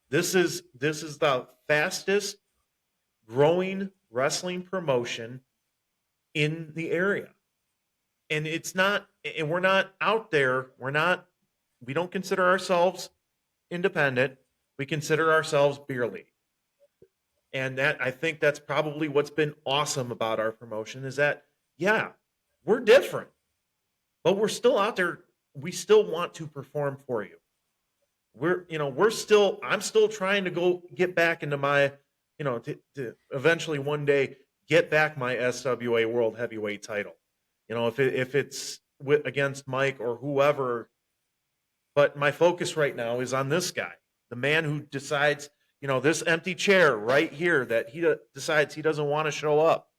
This is the fastest growing wrestling promotion in the area. And we're not out there. We don't consider ourselves independent. We consider ourselves beer league. And I think that's probably what's been awesome about our promotion is that, yeah, we're different, but we're still out there. We still want to perform for you. I'm still trying to go get back into my, to eventually one day get back my SWA World Heavyweight title. If it's against Mike or whoever, but my focus right now is on this guy, the man who decides, this empty chair right here that he decides he doesn't want to show up.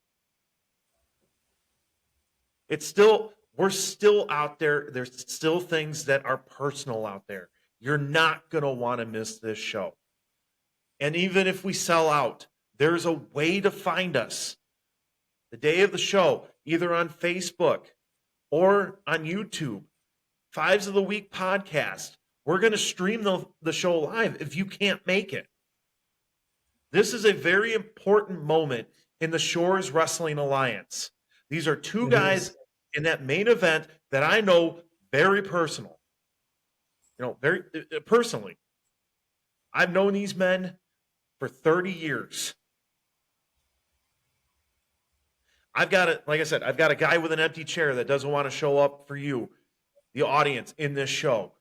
We're still out there. There's still things that are personal out there. You're not going to want to miss this show. And even if we sell out, there's a way to find us the day of the show, either on Facebook or on YouTube. Fives of the Week podcast. We're going to stream the show live if you can't make it. This is a very important moment in the Shores Wrestling Alliance. These are two guys in that main event that I know very personal. Very personally. I've known these men for 30 years. I've got a guy with an empty chair that doesn't want to show up for you, the audience, in this show.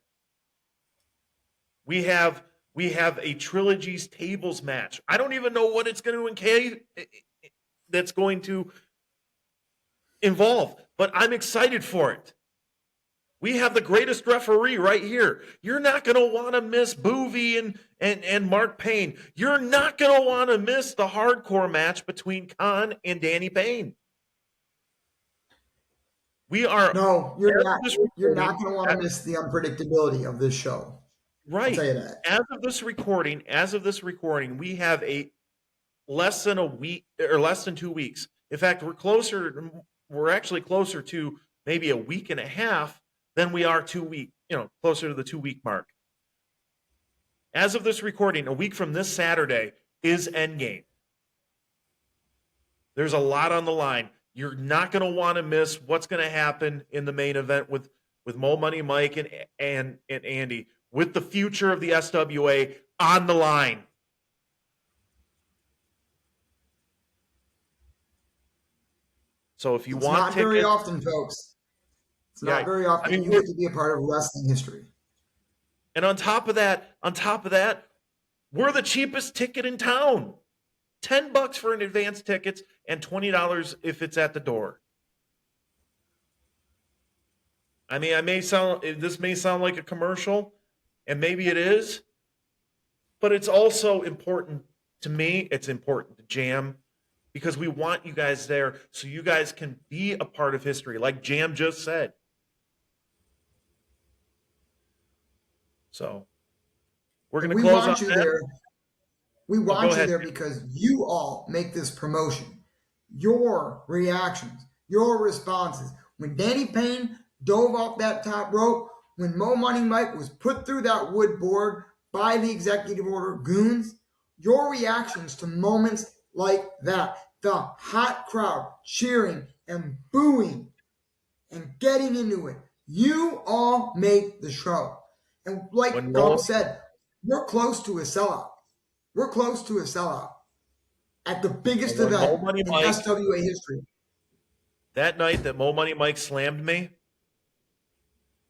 We have a Trilogies tables match. I don't even know what it's going to that's going to involve, but I'm excited for it. We have the greatest referee right here. You're not going to want to miss Boovy and Mark Payne. You're not going to want to miss the hardcore match between Khan and Danny Payne.
No, you're not. You're not going to want to miss the unpredictability of this show.
Right.
I'll tell you that.
As of this recording, we have less than a week or less than 2 weeks. In fact, we're actually closer to maybe a week and a half than we are 2 weeks, closer to the 2 week mark. As of this recording, a week from this Saturday is Endgame. There's a lot on the line. You're not going to want to miss what's going to happen in the main event with Mo Money Mike and Andy, with the future of the SWA on the line. So if you want
not
tickets,
very often, folks. It's not very often you get to be a part of wrestling history.
And on top of that, we're the cheapest ticket in town. $10 for an advance tickets and $20 if it's at the door. I mean, this may sound like a commercial, and maybe it is, but it's also important to me. It's important to Jam, because we want you guys there so you guys can be a part of history, like Jam just said. So we're going to close on that.
We want you there because you all make this promotion. Your reactions, your responses. When Danny Payne dove off that top rope, when Mo Money Mike was put through that wood board by the executive order goons, your reactions to moments like that, the hot crowd cheering and booing and getting into it, you all make the show. And like Gump said, we're close to a sellout. We're close to a sellout at the biggest event in SWA history.
That night that Mo Money Mike slammed me,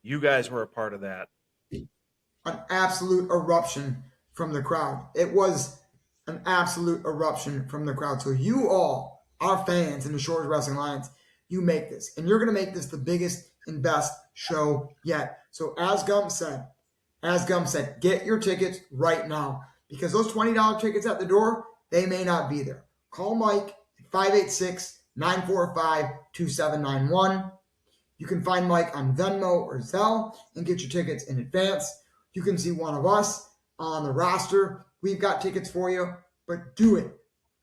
you guys were a part of that.
An absolute eruption from the crowd. It was an absolute eruption from the crowd. So you all, our fans in the Shores Wrestling Alliance, you make this. And you're going to make this the biggest and best show yet. So as Gump said, get your tickets right now because those $20 tickets at the door, they may not be there. Call Mike at 586-945-2791. You can find Mike on Venmo or Zelle and get your tickets in advance. You can see one of us on the roster. We've got tickets for you, but do it.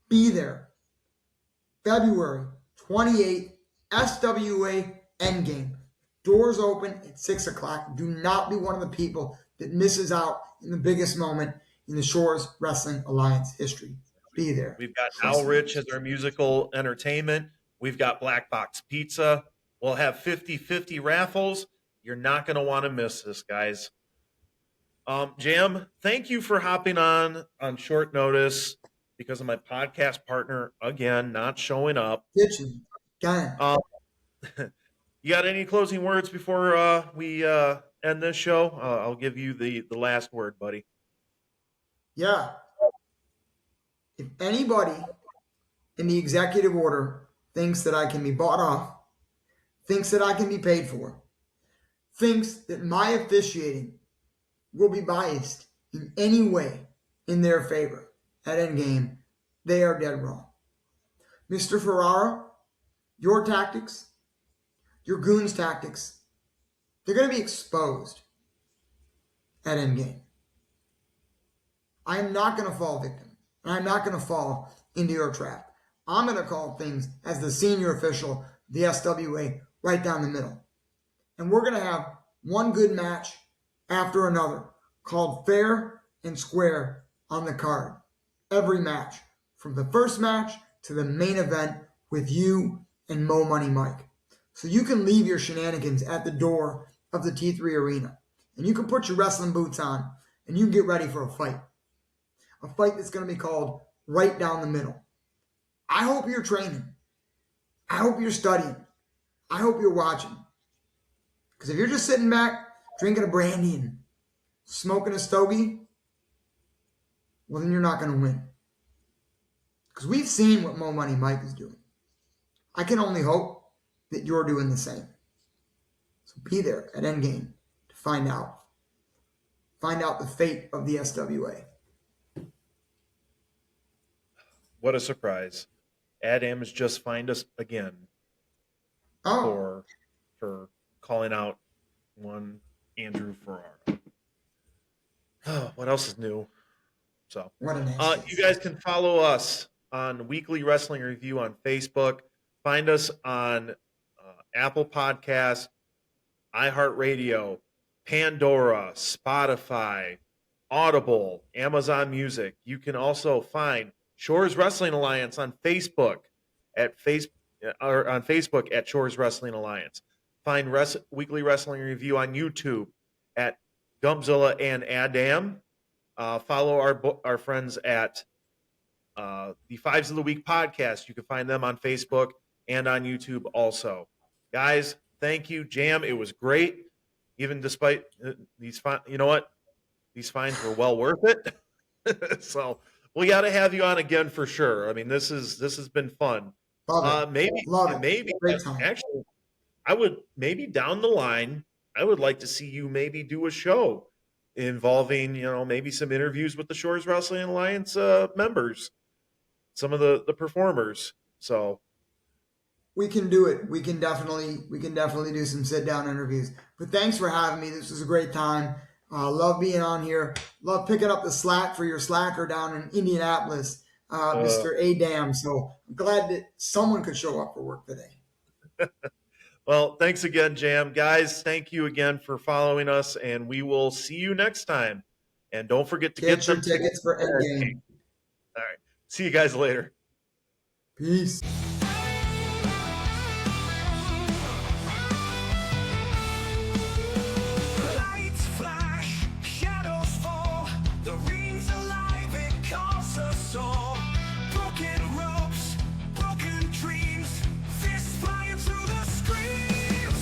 Be there. February 28th, SWA Endgame. Doors open at 6 o'clock. Do not be one of the people that misses out in the biggest moment in the Shores Wrestling Alliance history. Be there.
We've got Al Rich as our musical entertainment. We've got Black Box Pizza. We'll have 50-50 raffles. You're not going to want to miss this, guys. Jam, thank you for hopping on short notice because of my podcast partner, again, not showing up.
Kitchen. Got it.
You got any closing words before we end this show? I'll give you the last word, buddy.
Yeah. If anybody in the executive order thinks that I can be bought off, thinks that I can be paid for, thinks that my officiating will be biased in any way in their favor at Endgame, they are dead wrong. Mr. Ferarra, your tactics, your goons' tactics, they're going to be exposed at Endgame. I am not going to fall victim, and I'm not going to fall into your trap. I'm going to call things as the senior official, the SWA, right down the middle. And we're going to have one good match after another called fair and square on the card. Every match, from the first match to the main event with you and Mo Money Mike. So you can leave your shenanigans at the door of the T3 Arena. And you can put your wrestling boots on and you can get ready for a fight. A fight that's going to be called right down the middle. I hope you're training. I hope you're studying. I hope you're watching. Because if you're just sitting back, drinking a brandy and smoking a stogie, well, then you're not going to win. Because we've seen what Mo Money Mike is doing. I can only hope that you're doing the same. So be there at Endgame to find out. Find out the fate of the SWA.
What a surprise. Adam has just fined us again for calling out one Andrew Ferarra. Oh, what else is new? So,
What an ass.
you guys can follow us on Weekly Wrestling Review on Facebook. Find us on Apple Podcasts, iHeartRadio, Pandora, Spotify, Audible, Amazon Music. You can also find Shores Wrestling Alliance on Facebook at Shores Wrestling Alliance. Find Weekly Wrestling Review on YouTube at Gumpzilla and Adam. Follow our friends at the Fives of the Week podcast. You can find them on Facebook and on YouTube also. Guys, thank you. Jam, it was great. Even despite these fines, you know what? These fines were well worth it. So we got to have you on again for sure. I mean, this has been fun.
Love it.
Maybe
Great time.
actually, I would maybe down the line, I would like to see you maybe do a show involving, maybe some interviews with the Shores Wrestling Alliance members, some of the performers. So
we can do it. We can definitely do some sit down interviews. But thanks for having me. This was a great time. Love being on here. Love picking up the slack for your slacker down in Indianapolis, Mr. Adam. So I'm glad that someone could show up for work today.
Well, thanks again, Jam. Guys, thank you again for following us, and we will see you next time. And don't forget to get
your
them
tickets for Endgame.
All right. See you guys later.
Peace.
Lights flash, shadows fall. The ring's alive, it calls us all. Broken ropes, broken dreams. Fists flying through the screens.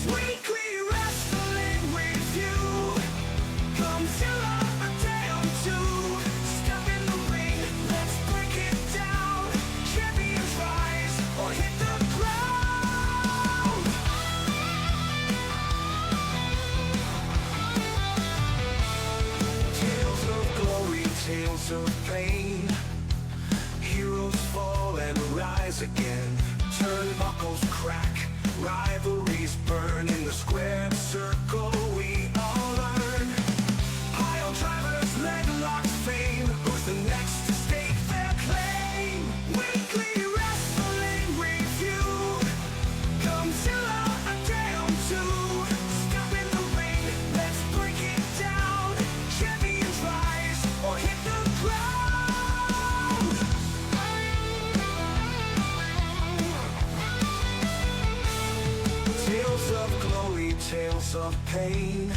Weekly wrestling review. Gumpzilla a day or two. Step in the ring, let's break it down. Champions rise, rivalries burn in the squared circle. We all learn. Pile drivers, leg lock fame. Who's the next to stake their claim? Weekly wrestling review. Gumpzilla, a down two. Step in the ring, let's break it down. Champions rise or hit the ground. Tales of glory, tales of pain.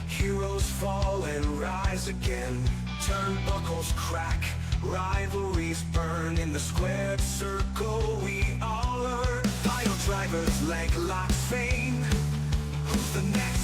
Heroes fall and rise again. Turnbuckles crack, rivalries burn in the squared circle. We all learn. Pile drivers, leg locks fame. Who's the next